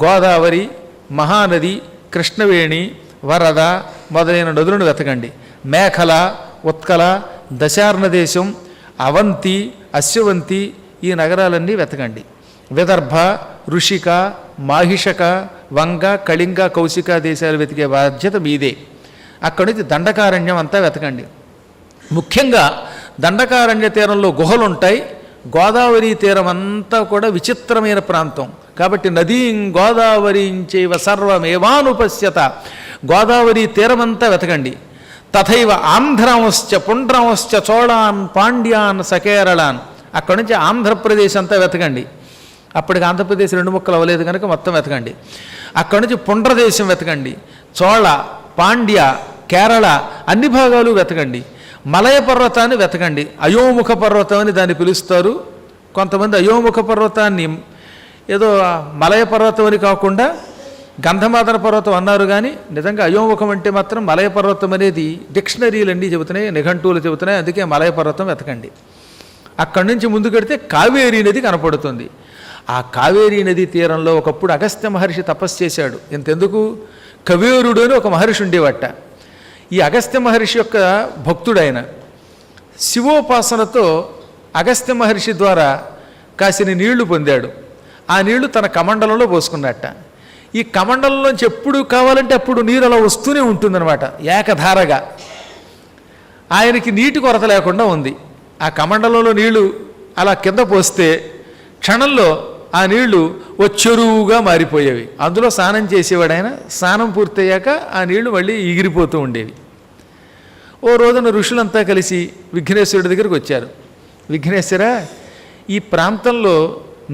గోదావరి, మహానది, కృష్ణవేణి, వరద మొదలైన నదులను వెతకండి. మేఖల, ఉత్కల, దశార్ణ దేశం, అవంతి, అశ్వవంతి ఈ నగరాలన్నీ వెతకండి. విదర్భ, ఋషిక, మాహిషక, వంగ, కళింగ, కౌశిక దేశాలు వెతికే బాధ్యత మీదే. అక్కడి నుంచి దండకారణ్యం అంతా వెతకండి. ముఖ్యంగా దండకారణ్య తీరంలో గుహలు ఉంటాయి. గోదావరి తీరం అంతా కూడా విచిత్రమైన ప్రాంతం కాబట్టి నదీం గోదావరీంచైవ సర్వమేవానుపశ్యత, గోదావరి తీరమంతా వెతకండి. తథైవ ఆంధ్రాంశ్చ పుండ్రాంశ్చ చోళాన్ పాండ్యాన్ సకేరళాన్, అక్కడి నుంచి ఆంధ్రప్రదేశ్ అంతా వెతకండి. అప్పటికి ఆంధ్రప్రదేశ్ 2 ముక్కలు అవ్వలేదు కనుక మొత్తం వెతకండి. అక్కడి నుంచి పుండ్రదేశం వెతకండి, చోళ, పాండ్య, కేరళ అన్ని భాగాలు వెతకండి. మలయ పర్వతాన్ని వెతకండి. అయోముఖ పర్వతం అని దాన్ని పిలుస్తారు. కొంతమంది అయోముఖ పర్వతాన్ని ఏదో మలయ పర్వతం అని కాకుండా గంధమాదన పర్వతం అన్నారు. కానీ నిజంగా అయోముఖం అంటే మాత్రం మలయ పర్వతం అనేది డిక్షనరీలన్నీ చెబుతున్నాయి, నిఘంటువులు చెబుతున్నాయి. అందుకే మలయ పర్వతం వెతకండి. అక్కడి నుంచి ముందుకెడితే కావేరీ నది కనపడుతుంది. ఆ కావేరీ నది తీరంలో ఒకప్పుడు అగస్త్య మహర్షి తపస్సు చేశాడు. ఇంతెందుకు, కవేరుడు అని ఒక మహర్షి ఉండేవట. ఈ అగస్త్య మహర్షి యొక్క భక్తుడైన శివోపాసనతో అగస్త్య మహర్షి ద్వారా కాసిన నీళ్లు పొందాడు. ఆ నీళ్లు తన కమండలంలో పోసుకున్నట్ట. ఈ కమండలంలోంచి ఎప్పుడు కావాలంటే అప్పుడు నీరు అలా వస్తూనే ఉంటుందన్నమాట, ఏకధారగా. ఆయనకి నీటి కొరత లేకుండా ఉంది. ఆ కమండలంలో నీళ్లు అలా కింద పోస్తే క్షణంలో ఆ నీళ్లు ఓ చెరువుగా మారిపోయేవి. అందులో స్నానం చేసేవాడు ఆయన. స్నానం పూర్తయ్యాక ఆ నీళ్లు మళ్ళీ ఎగిరిపోతూ ఉండేవి. ఓ రోజున ఋషులంతా కలిసి విఘ్నేశ్వరుడి దగ్గరికి వచ్చారు. విఘ్నేశ్వర, ఈ ప్రాంతంలో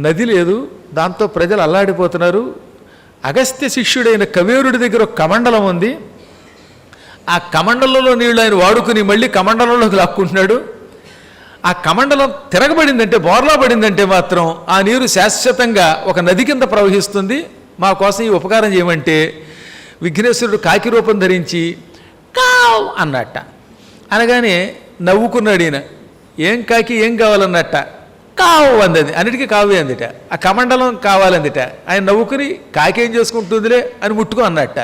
నది లేదు, దాంతో ప్రజలు అల్లాడిపోతున్నారు. అగస్త్య శిష్యుడైన కవేరుడి దగ్గర ఒక కమండలం ఉంది. ఆ కమండలంలో నీళ్లు ఆయన వాడుకుని మళ్ళీ కమండలంలోకి లాక్కుంటున్నాడు. ఆ కమండలం తిరగబడిందంటే, బోర్లా పడిందంటే మాత్రం ఆ నీరు శాశ్వతంగా ఒక నది కింద ప్రవహిస్తుంది. మా కోసం ఈ ఉపకారం చేయమంటే విఘ్నేశ్వరుడు కాకి రూపం ధరించి కావ్ అన్నట్ట. అనగానే నవ్వుకున్నాడు ఈయన. ఏం కాకి, ఏం కావాలన్నట్ట. కావు అందది, అన్నిటికీ కావే అందిట. ఆ కమండలం కావాలందిట. ఆయన నవ్వుకుని కాకి ఏం చేసుకుంటుందిలే అని ముట్టుకో అన్నట్ట.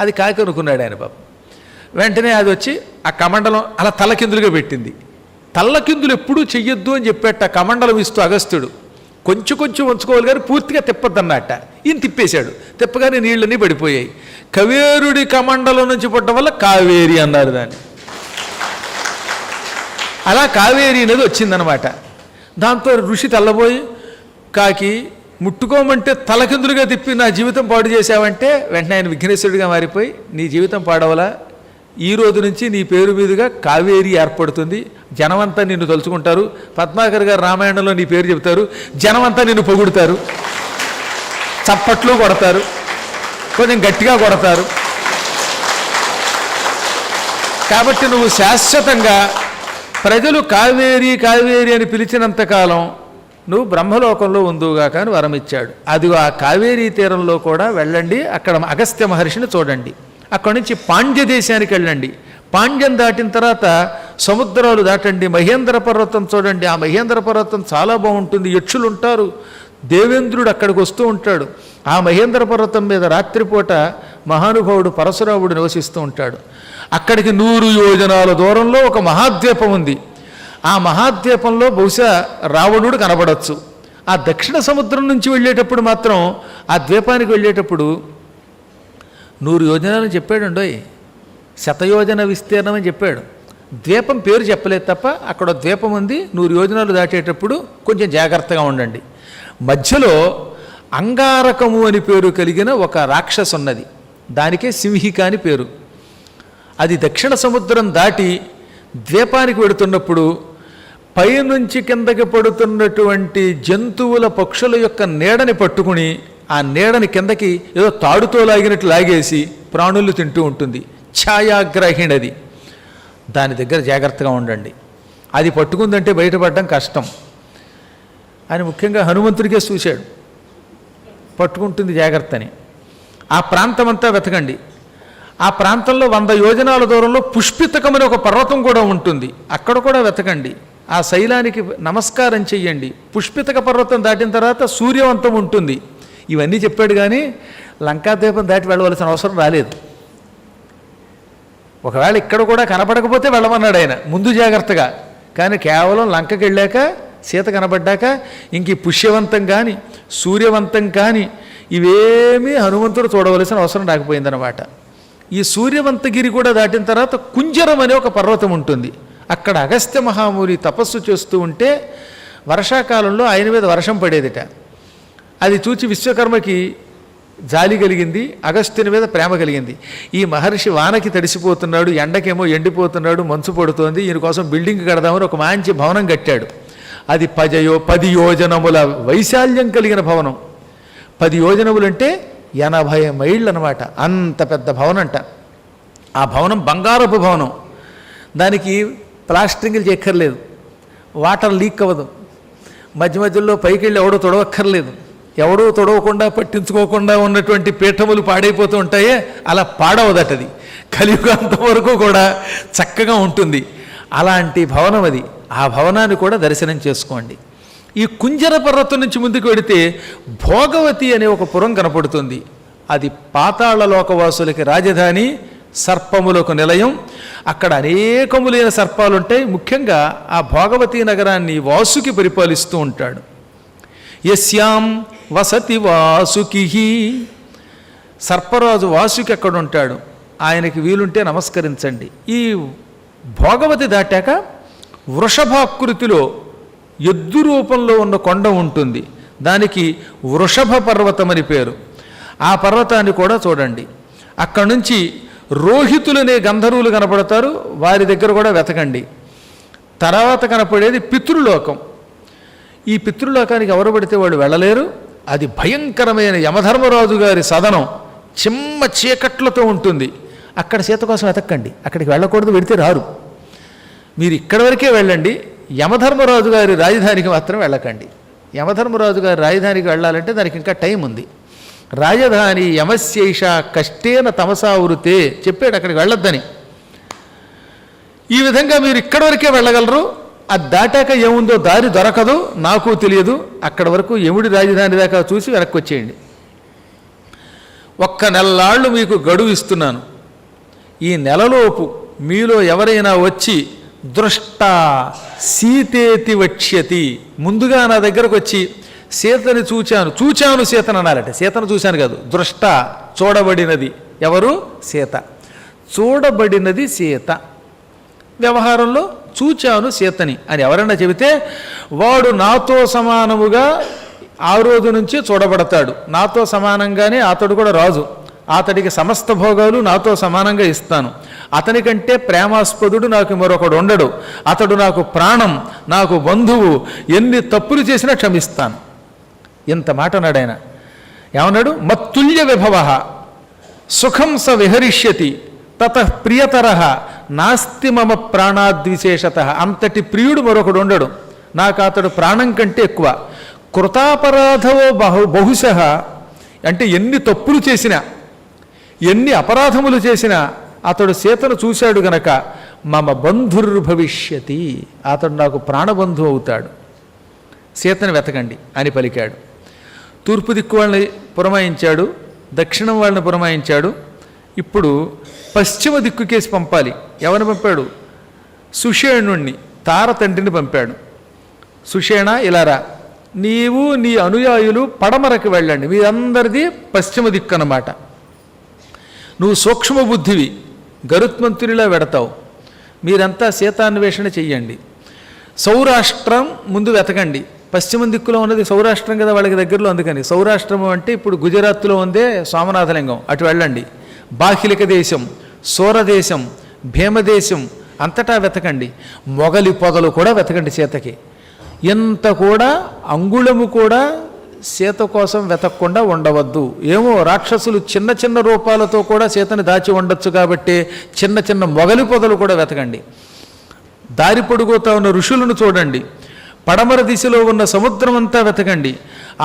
అది కాకి అనుకున్నాడు ఆయన పాపం. వెంటనే అది వచ్చి ఆ కమండలం అలా తలకిందులుగా పెట్టింది. తల్లకిందులు ఎప్పుడూ చెయ్యొద్దు అని చెప్పేట కమండలం ఇస్తూ అగస్త్యుడు. కొంచెం కొంచెం ఉంచుకోవాలి కానీ పూర్తిగా తిప్పద్దన్నట్ట. ఈయన తిప్పేశాడు. తిప్పగానే నీళ్ళన్నీ పడిపోయాయి. కవేరుడి కమండలం నుంచి పుట్టడం వల్ల కావేరి అన్నారు దాన్ని. అలా కావేరి నది వచ్చిందనమాట. దాంతో ఋషి తెల్లబోయి, కాకి ముట్టుకోమంటే తలకిందులుగా తిప్పి నా జీవితం పాడు చేశావంటే వెంటనే ఆయన విఘ్నేశ్వరుడిగా మారిపోయి, నీ జీవితం పాడవలా, ఈ రోజు నుంచి నీ పేరు మీదుగా కావేరి ఏర్పడుతుంది. జనమంతా నిన్ను తలుచుకుంటారు. పద్మాకర్ గారు రామాయణంలో నీ పేరు చెబుతారు. జనమంతా నిన్ను పొగుడుతారు, చప్పట్లు కొడతారు, కొంచెం గట్టిగా కొడతారు. కాబట్టి నువ్వు శాశ్వతంగా ప్రజలు కావేరి కావేరి అని పిలిచినంతకాలం నువ్వు బ్రహ్మలోకంలో ఉందువుగా కానీ వరం ఇచ్చాడు. అది ఆ కావేరీ తీరంలో కూడా వెళ్ళండి, అక్కడ అగస్త్య మహర్షిని చూడండి. అక్కడి నుంచి పాండ్య దేశానికి వెళ్ళండి. పాండ్యం దాటిన తర్వాత సముద్రాలు దాటండి, మహేంద్ర పర్వతం చూడండి. ఆ మహేంద్ర పర్వతం చాలా బాగుంటుంది, యక్షులు ఉంటారు. దేవేంద్రుడు అక్కడికి వస్తూ ఉంటాడు. ఆ మహేంద్ర పర్వతం మీద రాత్రిపూట మహానుభావుడు పరశురాముడు నివసిస్తూ ఉంటాడు. అక్కడికి 100 యోజనాల దూరంలో ఒక మహాద్వీపం ఉంది. ఆ మహాద్వీపంలో బహుశా రావణుడు కనబడవచ్చు. ఆ దక్షిణ సముద్రం నుంచి వెళ్ళేటప్పుడు మాత్రం ఆ ద్వీపానికి వెళ్ళేటప్పుడు 100 యోజనాలు చెప్పాడండోయ్, శతయోజన విస్తీర్ణం అని చెప్పాడు. ద్వీపం పేరు చెప్పలేదు తప్ప అక్కడ ద్వీపం ఉంది. 100 యోజనాలు దాటేటప్పుడు కొంచెం జాగ్రత్తగా ఉండండి. మధ్యలో అంగారకము అని పేరు కలిగిన ఒక రాక్షసు ఉన్నది. దానికే సింహిక అని పేరు. అది దక్షిణ సముద్రం దాటి ద్వీపానికి వెడుతున్నప్పుడు పైనుంచి కిందకి పడుతున్నటువంటి జంతువుల పక్షుల యొక్క నీడని పట్టుకుని ఆ నీడని కిందకి ఏదో తాడుతో లాగినట్లు లాగేసి ప్రాణులు తింటూ ఉంటుంది. ఛాయాగ్రహిణది. దాని దగ్గర జాగ్రత్తగా ఉండండి. అది పట్టుకుందంటే బయటపడడం కష్టం అని ముఖ్యంగా హనుమంతుడికే చూశాడు. పట్టుకుంటుంది జాగ్రత్తని. ఆ ప్రాంతమంతా వెతకండి. ఆ ప్రాంతంలో 100 యోజనాల దూరంలో పుష్పితకమని ఒక పర్వతం కూడా ఉంటుంది. అక్కడ కూడా వెతకండి. ఆ శైలానికి నమస్కారం చెయ్యండి. పుష్పితక పర్వతం దాటిన తర్వాత సూర్యవంతం ఉంటుంది. ఇవన్నీ చెప్పాడు కానీ లంకాద్వీపం దాటి వెళ్ళవలసిన అవసరం రాలేదు. ఒకవేళ ఇక్కడ కూడా కనపడకపోతే వెళ్ళమన్నాడు ఆయన ముందు జాగ్రత్తగా. కానీ కేవలం లంకకి వెళ్ళాక సీత కనబడ్డాక ఇంక ఈ పుష్యవంతం కానీ సూర్యవంతం కానీ ఇవేమీ హనుమంతుడు చూడవలసిన అవసరం రాకపోయిందనమాట. ఈ సూర్యవంతగిరి కూడా దాటిన తర్వాత కుంజరం అనే ఒక పర్వతం ఉంటుంది. అక్కడ అగస్త్య మహాముని తపస్సు చేస్తూ ఉంటే వర్షాకాలంలో ఆయన మీద వర్షం పడేదిట. అది చూచి విశ్వకర్మకి జాలి కలిగింది, అగస్త్యుని మీద ప్రేమ కలిగింది. ఈ మహర్షి వానకి తడిసిపోతున్నాడు, ఎండకేమో ఎండిపోతున్నాడు, మంచు పడుతోంది, ఈయన కోసం బిల్డింగ్ కడదామని ఒక మంచి భవనం కట్టాడు. అది 10 యోజనముల వైశాల్యం కలిగిన భవనం. 10 యోజనములంటే 80 మైళ్ళు అనమాట. అంత పెద్ద భవనం అంట. ఆ భవనం బంగారపు భవనం. దానికి ప్లాస్టరింగ్లు చేయక్కర్లేదు, వాటర్ లీక్ అవ్వదు, మధ్య మధ్యలో పైకి వెళ్ళి ఎవడో తొడవక్కర్లేదు, ఎవడో తొడవకుండా పట్టించుకోకుండా ఉన్నటువంటి పీఠములు పాడైపోతూ ఉంటాయే అలా పాడవదటది. కలియుగంత వరకు కూడా చక్కగా ఉంటుంది. అలాంటి భవనం అది. ఆ భవనాన్ని కూడా దర్శనం చేసుకోండి. ఈ కుంజర పర్వతం నుంచి ముందుకు వెడితే భోగవతి అనే ఒక పురం కనపడుతుంది. అది పాతాళ లోకవాసులకి రాజధాని, సర్పములకు నిలయం. అక్కడ అనేకములైన సర్పాలు ఉంటాయి. ముఖ్యంగా ఆ భోగవతి నగరాన్ని వాసుకి పరిపాలిస్తూ ఉంటాడు. యస్యాం వసతి వాసుకి, సర్పరాజు వాసుకి అక్కడ ఉంటాడు. ఆయనకి వీలుంటే నమస్కరించండి. ఈ భోగవతి దాటాక వృషభాకృతిలో ఎద్దు రూపంలో ఉన్న కొండ ఉంటుంది. దానికి వృషభ పర్వతం అని పేరు. ఆ పర్వతాన్ని కూడా చూడండి. అక్కడి నుంచి రోహితులనే గంధర్వులు కనపడతారు, వారి దగ్గర కూడా వెతకండి. తర్వాత కనపడేది పితృలోకం. ఈ పితృలోకానికి ఎవరు పడితే వాళ్ళు వెళ్ళలేరు. అది భయంకరమైన యమధర్మరాజు గారి సదనం, చిమ్మ చీకట్లతో ఉంటుంది. అక్కడ సీత కోసం వెతకండి. అక్కడికి వెళ్ళకూడదు, వెడితే రారు. మీరు ఇక్కడి వరకే వెళ్ళండి. యమధర్మరాజు గారి రాజధానికి మాత్రం వెళ్ళకండి. యమధర్మరాజు గారి రాజధానికి వెళ్ళాలంటే దానికి ఇంకా టైం ఉంది. రాజధాని యమశేష కష్టేన తమసావృతే చెప్పాడు, అక్కడికి వెళ్ళొద్దని. ఈ విధంగా మీరు ఇక్కడి వరకే వెళ్ళగలరు. అది దాటాక ఏముందో దారి దొరకదు, నాకు తెలియదు. అక్కడి వరకు యముడి రాజధాని దాకా చూసి వెనక్కి వచ్చేయండి. 1 నెలలాళ్ళు మీకు గడువు ఇస్తున్నాను. ఈ నెలలోపు మీలో ఎవరైనా వచ్చి దృష్ట సీతేతి వక్ష్యతి, ముందుగా నా దగ్గరకు వచ్చి సీతని చూచాను సీతను అనాలట. సీతను చూశాను కాదు, దృష్ట చూడబడినది. ఎవరు? సీత. చూడబడినది సీత. వ్యవహారంలో చూచాను సీతని అని ఎవరైనా చెబితే వాడు నాతో సమానముగా ఆ రోజు నుంచి చూడబడతాడు. నాతో సమానంగానే అతడు కూడా రాజు. అతడికి సమస్త భోగాలు నాతో సమానంగా ఇస్తాను. అతనికంటే ప్రేమాస్పదుడు నాకు మరొకడు ఉండడు. అతడు నాకు ప్రాణం, నాకు బంధువు, ఎన్ని తప్పులు చేసినా క్షమిస్తాను. ఇంత మాట అన్నాడు ఆయన. ఏమన్నాడు? మత్తుల్య విభవ సుఖం స విహరిష్యతి తతః ప్రియతర నాస్తి మమ ప్రాణాద్విశేషత. అంతటి ప్రియుడు మరొకడు ఉండడు, నాకు అతడు ప్రాణం కంటే ఎక్కువ. కృతాపరాధవో బహుశ, అంటే ఎన్ని తప్పులు చేసినా ఎన్ని అపరాధములు చేసినా అతడు సీతను చూశాడు గనక మమ బంధుర్భవిష్యతి, అతడు నాకు ప్రాణబంధువు అవుతాడు. సీతను వెతకండి అని పలికాడు. తూర్పు దిక్కు వాళ్ళని పురమాయించాడు, దక్షిణం వాళ్ళని పురమాయించాడు. ఇప్పుడు పశ్చిమ దిక్కుకేసి పంపాలి. ఎవరిని పంపాడు? సుషేణుణ్ణి, తార తండ్రిని పంపాడు. సుషేణ ఇలారా, నీవు నీ అనుయాయులు పడమరకు వెళ్ళండి, మీరందరిది పశ్చిమ దిక్కు అన్నమాట. నువ్వు సూక్ష్మ బుద్ధివి, గరుత్మంతునిలా వెడతావు. మీరంతా సీతాన్వేషణ చెయ్యండి. సౌరాష్ట్రం ముందు వెతకండి. పశ్చిమ దిక్కులో ఉన్నది సౌరాష్ట్రం కదా వాళ్ళకి దగ్గరలో, అందుకని సౌరాష్ట్రం అంటే ఇప్పుడు గుజరాత్లో ఉందే సోమనాథలింగం, అటు వెళ్ళండి. బాహ్లిక దేశం, సూరదేశం, భీమదేశం అంతటా వెతకండి. మొగలి పొదలు కూడా వెతకండి సీతకి. ఎంత కూడా అంగుళము కూడా సీత కోసం వెతకకుండా ఉండవద్దు. ఏమో రాక్షసులు చిన్న చిన్న రూపాలతో కూడా సీతని దాచి ఉండొచ్చు కాబట్టి చిన్న చిన్న మొగలి పొదలు కూడా వెతకండి. దారి పొడుగుతా ఉన్న ఋషులను చూడండి. పడమర దిశలో ఉన్న సముద్రం అంతా వెతకండి.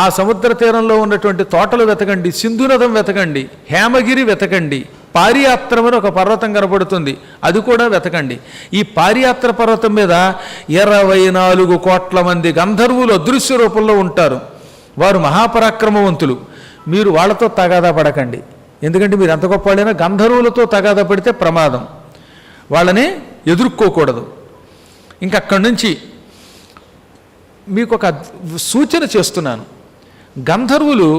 ఆ సముద్ర తీరంలో ఉన్నటువంటి తోటలు వెతకండి. సింధునదం వెతకండి. హేమగిరి వెతకండి. పారియాత్రం అని ఒక పర్వతం కనపడుతుంది, అది కూడా వెతకండి. ఈ పారియాత్ర పర్వతం మీద 24 కోట్ల మంది గంధర్వులు అదృశ్య రూపంలో ఉంటారు. వారు మహాపరాక్రమవంతులు. మీరు వాళ్ళతో తగాదా పడకండి, ఎందుకంటే మీరు ఎంత గొప్పవాళ్ళైనా గంధర్వులతో తగాదా పడితే ప్రమాదం. వాళ్ళని ఎదుర్కోకూడదు. ఇంకక్కడి నుంచి మీకు ఒక సూచన చేస్తున్నాను. గంధర్వులు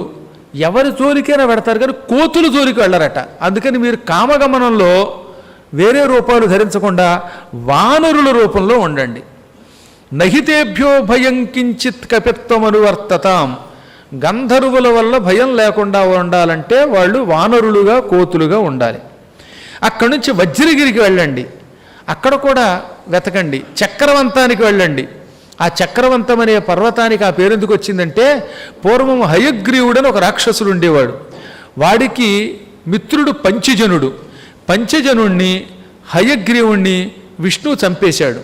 ఎవరి జోలికైనా పెడతారు కానీ కోతుల జోలికి వెళ్ళరట. అందుకని మీరు కామగమనంలో వేరే రూపాలు ధరించకుండా వానరుల రూపంలో ఉండండి. నహితేభ్యో భయం కించిత్ కపిత్వమనువర్తతాం. గంధర్వుల వల్ల భయం లేకుండా ఉండాలంటే వాళ్ళు వానరులుగా కోతులుగా ఉండాలి. అక్కడి నుంచి వజ్రగిరికి వెళ్ళండి, అక్కడ కూడా వెతకండి. చక్రవంతానికి వెళ్ళండి. ఆ చక్రవంతం అనే పర్వతానికి ఆ పేరు ఎందుకు వచ్చిందంటే పూర్వం హయగ్రీవుడని ఒక రాక్షసుడు ఉండేవాడు. వాడికి మిత్రుడు పంచజనుడు. పంచజనుణ్ణి హయగ్రీవుణ్ణి విష్ణువు చంపేశాడు.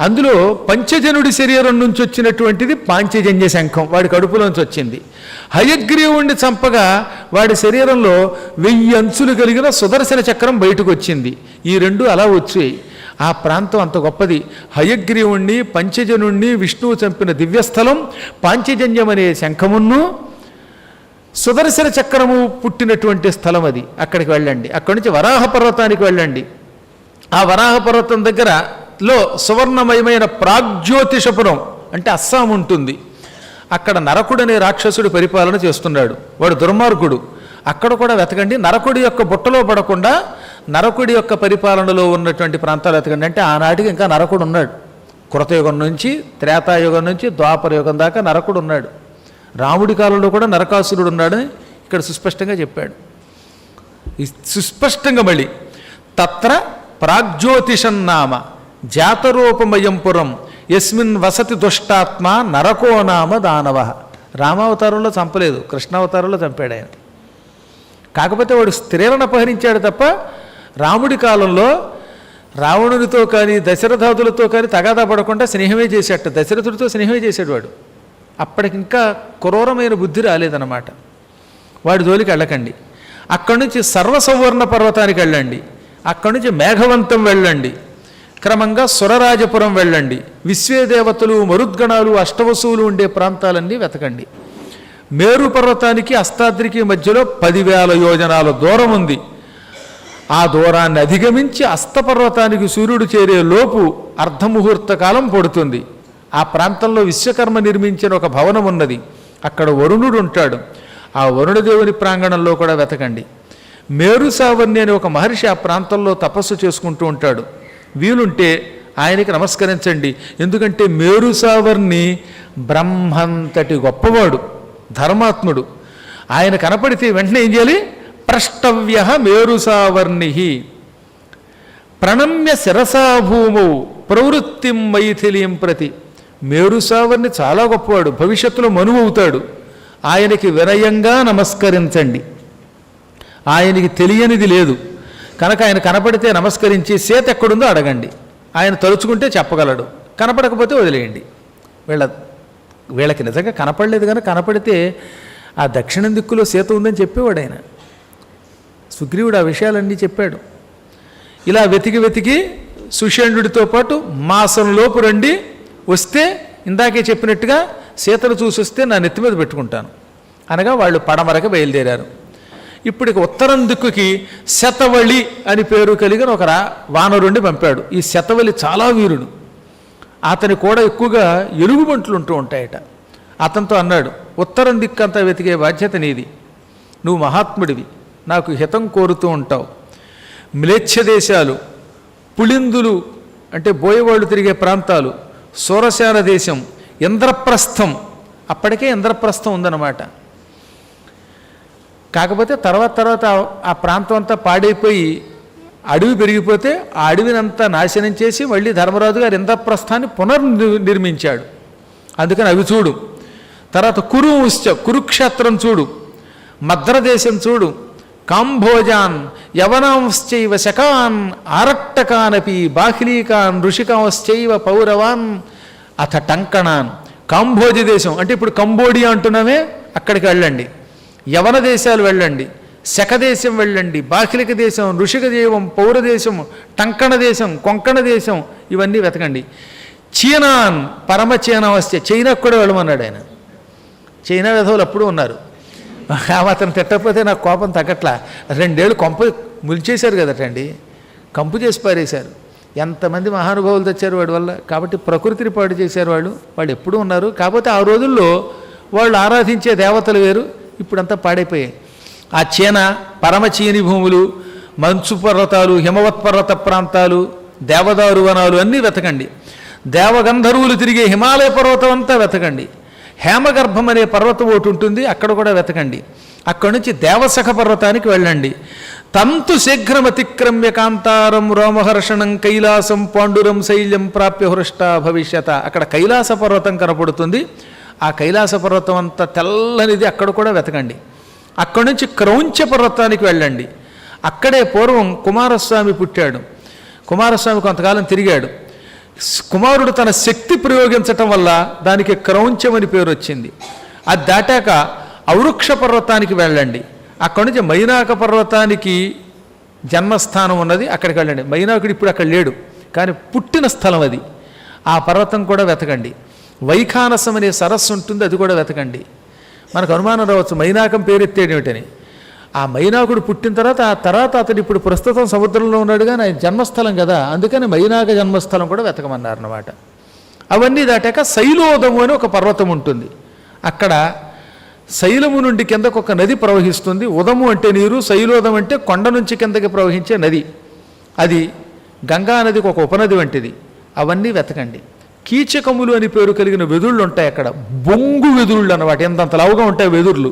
అందులో పంచజనుడి శరీరం నుంచి వచ్చినటువంటిది పాంచజన్య శంఖం వాడి కడుపులోంచి వచ్చింది. హయగ్రీవుణ్ణి చంపగా వాడి శరీరంలో 1000 అంచులు కలిగిన సుదర్శన చక్రం బయటకు వచ్చింది. ఈ రెండు అలా వచ్చాయి. ఆ ప్రాంతం అంత గొప్పది. హయగ్రీవుణ్ణి పంచజనుణ్ణి విష్ణువు చంపిన దివ్యస్థలం పాంచజన్యం అనే శంఖమును సుదర్శన చక్రము పుట్టినటువంటి స్థలం అది. అక్కడికి వెళ్ళండి. అక్కడి నుంచి వరాహ పర్వతానికి వెళ్ళండి. ఆ వరాహ పర్వతం దగ్గరలో సువర్ణమయమైన ప్రాగ్జ్యోతిషపురం అంటే అస్సాం ఉంటుంది. అక్కడ నరకుడనే రాక్షసుడు పరిపాలన చేస్తున్నాడు. వాడు దుర్మార్గుడు. అక్కడ కూడా వెతకండి. నరకుడి యొక్క బుట్టలో పడకుండా నరకుడి యొక్క పరిపాలనలో ఉన్నటువంటి ప్రాంతాలు వెతకండి. అంటే ఆనాటికి ఇంకా నరకుడు ఉన్నాడు. కృతయుగం నుంచి త్రేతాయుగం నుంచి ద్వాపర యుగం దాకా నరకుడు ఉన్నాడు. రాముడి కాలంలో కూడా నరకాసురుడు ఉన్నాడని ఇక్కడ సుస్పష్టంగా చెప్పాడు. సుస్పష్టంగా మళ్ళీ తత్ర ప్రాగ్జ్యోతిషన్నామ జాతరూపమయం పురం యస్మిన్ వసతి దుష్టాత్మ నరకో నామ దానవ. రామావతారంలో చంపలేదు, కృష్ణావతారంలో చంపాడు ఆయన. కాకపోతే వాడు స్త్రీలను అపహరించాడు తప్ప రాముడి కాలంలో రావణునితో కానీ దశరథాదులతో కానీ తగాదా పడకుండా స్నేహమే చేసేట. దశరథుడితో స్నేహమే చేశాడు వాడు. అప్పటికింకా క్రూరమైన బుద్ధి రాలేదన్నమాట. వాడి జోలికి వెళ్ళకండి. అక్కడి నుంచి సర్వసౌవర్ణ పర్వతానికి వెళ్ళండి. అక్కడి నుంచి మేఘవంతం వెళ్ళండి. క్రమంగా సురరాజపురం వెళ్ళండి. విశ్వేదేవతలు మరుద్గణాలు అష్టవసువులు ఉండే ప్రాంతాలన్నీ వెతకండి. మేరు పర్వతానికి అస్తాద్రికి మధ్యలో 10,000 యోజనాల దూరం ఉంది. ఆ దూరాన్ని అధిగమించి అస్తపర్వతానికి సూర్యుడు చేరే లోపు అర్ధముహూర్త కాలం పడుతుంది. ఆ ప్రాంతంలో విశ్వకర్మ నిర్మించిన ఒక భవనం ఉన్నది. అక్కడ వరుణుడు ఉంటాడు. ఆ వరుణదేవుని ప్రాంగణంలో కూడా వెతకండి. మేరు సావర్ణి అనే ఒక మహర్షి ఆ ప్రాంతంలో తపస్సు చేసుకుంటూ ఉంటాడు. వీలుంటే ఆయనకి నమస్కరించండి. ఎందుకంటే మేరు సావర్ణి బ్రహ్మంతటి గొప్పవాడు, ధర్మాత్ముడు. ఆయన కనపడితే వెంటనే ఏం చేయాలి? ప్రష్టవ్య మేరుసావర్ణి ప్రణమ్య శిరసా భూమౌ ప్రవృత్తిం మైథిలీం ప్రతి. మేరుసావర్ణి చాలా గొప్పవాడు, భవిష్యత్తులో మనువు అవుతాడు. ఆయనకి వినయంగా నమస్కరించండి. ఆయనకి తెలియనిది లేదు కనుక ఆయన కనపడితే నమస్కరించి సీత ఎక్కడుందో అడగండి. ఆయన తలుచుకుంటే చెప్పగలడు, కనపడకపోతే వదిలేయండి. వీళ్ళకి నిజంగా కనపడలేదు కానీ కనపడితే ఆ దక్షిణం దిక్కులో సీత ఉందని చెప్పేవాడు ఆయన. సుగ్రీవుడు ఆ విషయాలన్నీ చెప్పాడు. ఇలా వెతికి వెతికి సుషేణుడితో పాటు మాసంలోపు రండి, వస్తే ఇందాకే చెప్పినట్టుగా సీతను చూసి వస్తే నా నెత్తి మీద పెట్టుకుంటాను అనగా వాళ్ళు పడమరకు బయలుదేరారు. ఇప్పటికి ఉత్తరం దిక్కుకి శతవళి అని పేరు కలిగిన ఒక వానరుండి పంపాడు. ఈ శతవళి చాలా వీరుడు, అతని కూడా ఎక్కువగా ఎలుగుబంట్లు ఉంటూ ఉంటాయట. అతనితో అన్నాడు, ఉత్తరం దిక్కంతా వెతికే బాధ్యత నీది, నువ్వు మహాత్ముడివి, నాకు హితం కోరుతూ ఉంటావు. మ్లేచ్ఛ దేశాలు, పుళిందులు అంటే బోయవాళ్ళు తిరిగే ప్రాంతాలు, సూరశాల దేశం, ఇంద్రప్రస్థం, అప్పటికే ఇంద్రప్రస్థం ఉందన్నమాట. కాకపోతే తర్వాత ఆ ప్రాంతం అంతా పాడైపోయి అడవి పెరిగిపోతే ఆ అడవినంతా నాశనం చేసి మళ్ళీ ధర్మరాజు గారు ఇంద్రప్రస్థాన్ని పునర్నిర్మించాడు. అందుకని అవి చూడు. తర్వాత కురుక్షేత్రం చూడు, మద్రదేశం చూడు, కాంభోజాన్ యవనాంశ్చైవ శకాన్ ఆరట్టకానపి బాహ్లీకాన్ ఋషికాంశ్చైవ పౌరవాన్ అథ టంకణాన్. కాంభోజ దేశం అంటే ఇప్పుడు కంబోడియా అంటున్నామే, అక్కడికి వెళ్ళండి. యవన దేశాలు వెళ్ళండి, శకదేశం వెళ్ళండి, బాహ్లిక దేశం, ఋషిక దేవం, పౌరదేశం, టంకణ దేశం, కొంకణ దేశం, ఇవన్నీ వెతకండి. చీనాన్ పరమ చీనావస్థ, చైనాకు కూడా వెళ్ళమన్నాడు ఆయన. చైనా విధవులు అప్పుడు ఉన్నారు. అతను తిట్టకపోతే నాకు కోపం తగ్గట్లా. 2 ఏళ్ళు కొంప ములిచేశారు కదటండి, కంపు చేసి పారేశారు. ఎంతమంది మహానుభావులు తెచ్చారు వాడి వల్ల. కాబట్టి ప్రకృతిని పాడు చేశారు వాళ్ళు ఎప్పుడూ ఉన్నారు. కాకపోతే ఆ రోజుల్లో వాళ్ళు ఆరాధించే దేవతలు వేరు, ఇప్పుడంతా పాడైపోయాయి. ఆ చీన పరమచీని భూములు, మంచు పర్వతాలు, హిమవత్ పర్వత ప్రాంతాలు, దేవదారు వనాలు అన్నీ వెతకండి. దేవగంధర్వులు తిరిగే హిమాలయ పర్వతం అంతా వెతకండి. హేమగర్భం అనే పర్వతం ఒకటి ఉంటుంది, అక్కడ కూడా వెతకండి. అక్కడి నుంచి దేవసఖ పర్వతానికి వెళ్ళండి. తంతు శీఘ్రమతిక్రమ్య కాంతారం రోమహర్షణం కైలాసం పాండురం శైల్యం ప్రాప్య హృష్ట భవిష్యత. అక్కడ కైలాస పర్వతం కనపడుతుంది. ఆ కైలాస పర్వతం అంతా తెల్లనిది, అక్కడ కూడా వెతకండి. అక్కడి నుంచి క్రౌంచ పర్వతానికి వెళ్ళండి. అక్కడే పూర్వం కుమారస్వామి పుట్టాడు. కుమారస్వామి కొంతకాలం తిరిగాడు. కుమారుడు తన శక్తి ప్రయోగించటం వల్ల దానికి క్రౌంచం అని పేరు వచ్చింది. అది దాటాక ఔరుక్ష పర్వతానికి వెళ్ళండి. అక్కడి నుంచి మైనాక పర్వతానికి జన్మస్థానం ఉన్నది, అక్కడికి వెళ్ళండి. మైనాకుడు ఇప్పుడు అక్కడ లేడు కానీ పుట్టిన స్థలం అది. ఆ పర్వతం కూడా వెతకండి. వైఖానసం అనే సరస్సు ఉంటుంది, అది కూడా వెతకండి. మనకు అనుమానం రావచ్చు మైనాకం పేరెత్తేడేమిటని. ఆ మైనాకుడు పుట్టిన తర్వాత అతడు ఇప్పుడు ప్రస్తుతం సముద్రంలో ఉన్నాడు కానీ ఆయన జన్మస్థలం కదా, అందుకని మైనాక జన్మస్థలం కూడా వెతకమన్నారన్నమాట. అవన్నీ దాటాక శైలోదము అని ఒక పర్వతం ఉంటుంది. అక్కడ శైలము నుండి కిందకు ఒక నది ప్రవహిస్తుంది. ఉదము అంటే నీరు, శైలోదం అంటే కొండ నుంచి కిందకి ప్రవహించే నది. అది గంగా నదికి ఒక ఉపనది వంటిది. అవన్నీ వెతకండి. కీచకములు అని పేరు కలిగిన వెదుళ్ళు ఉంటాయి అక్కడ, బొంగు వెదుళ్ళు అన్నమాట. ఎంతంత లావుగా ఉంటాయి వెదుర్లు.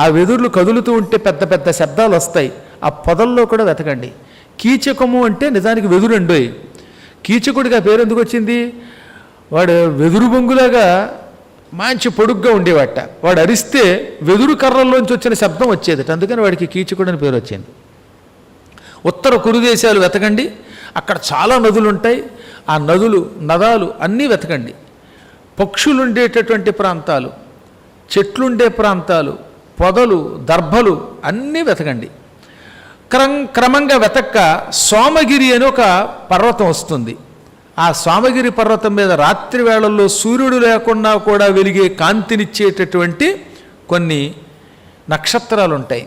ఆ వెదుర్లు కదులుతూ ఉంటే పెద్ద పెద్ద శబ్దాలు వస్తాయి. ఆ పొదల్లో కూడా వెతకండి. కీచకము అంటే నిజానికి వెదురండోయ్. కీచకుడిగా పేరు ఎందుకు వచ్చింది? వాడు వెదురు బొంగులాగా మంచి పొడుగ్గా ఉండేవాట. వాడు అరిస్తే వెదురు కర్రల్లోంచి వచ్చిన శబ్దం వచ్చేది, అందుకని వాడికి కీచకుడు అని పేరు వచ్చింది. ఉత్తర కురుదేశాలు వెతకండి. అక్కడ చాలా నదులు ఉంటాయి. ఆ నదులు నదాలు అన్నీ వెతకండి. పక్షులు ఉండేటటువంటి ప్రాంతాలు, చెట్లుండే ప్రాంతాలు, పొదలు, దర్భలు అన్నీ వెతకండి. క్రమంగా వెతక్క సోమగిరి అని ఒక పర్వతం వస్తుంది. ఆ సోమగిరి పర్వతం మీద రాత్రి వేళల్లో సూర్యుడు లేకుండా కూడా వెలిగే కాంతినిచ్చేటటువంటి కొన్ని నక్షత్రాలు ఉంటాయి.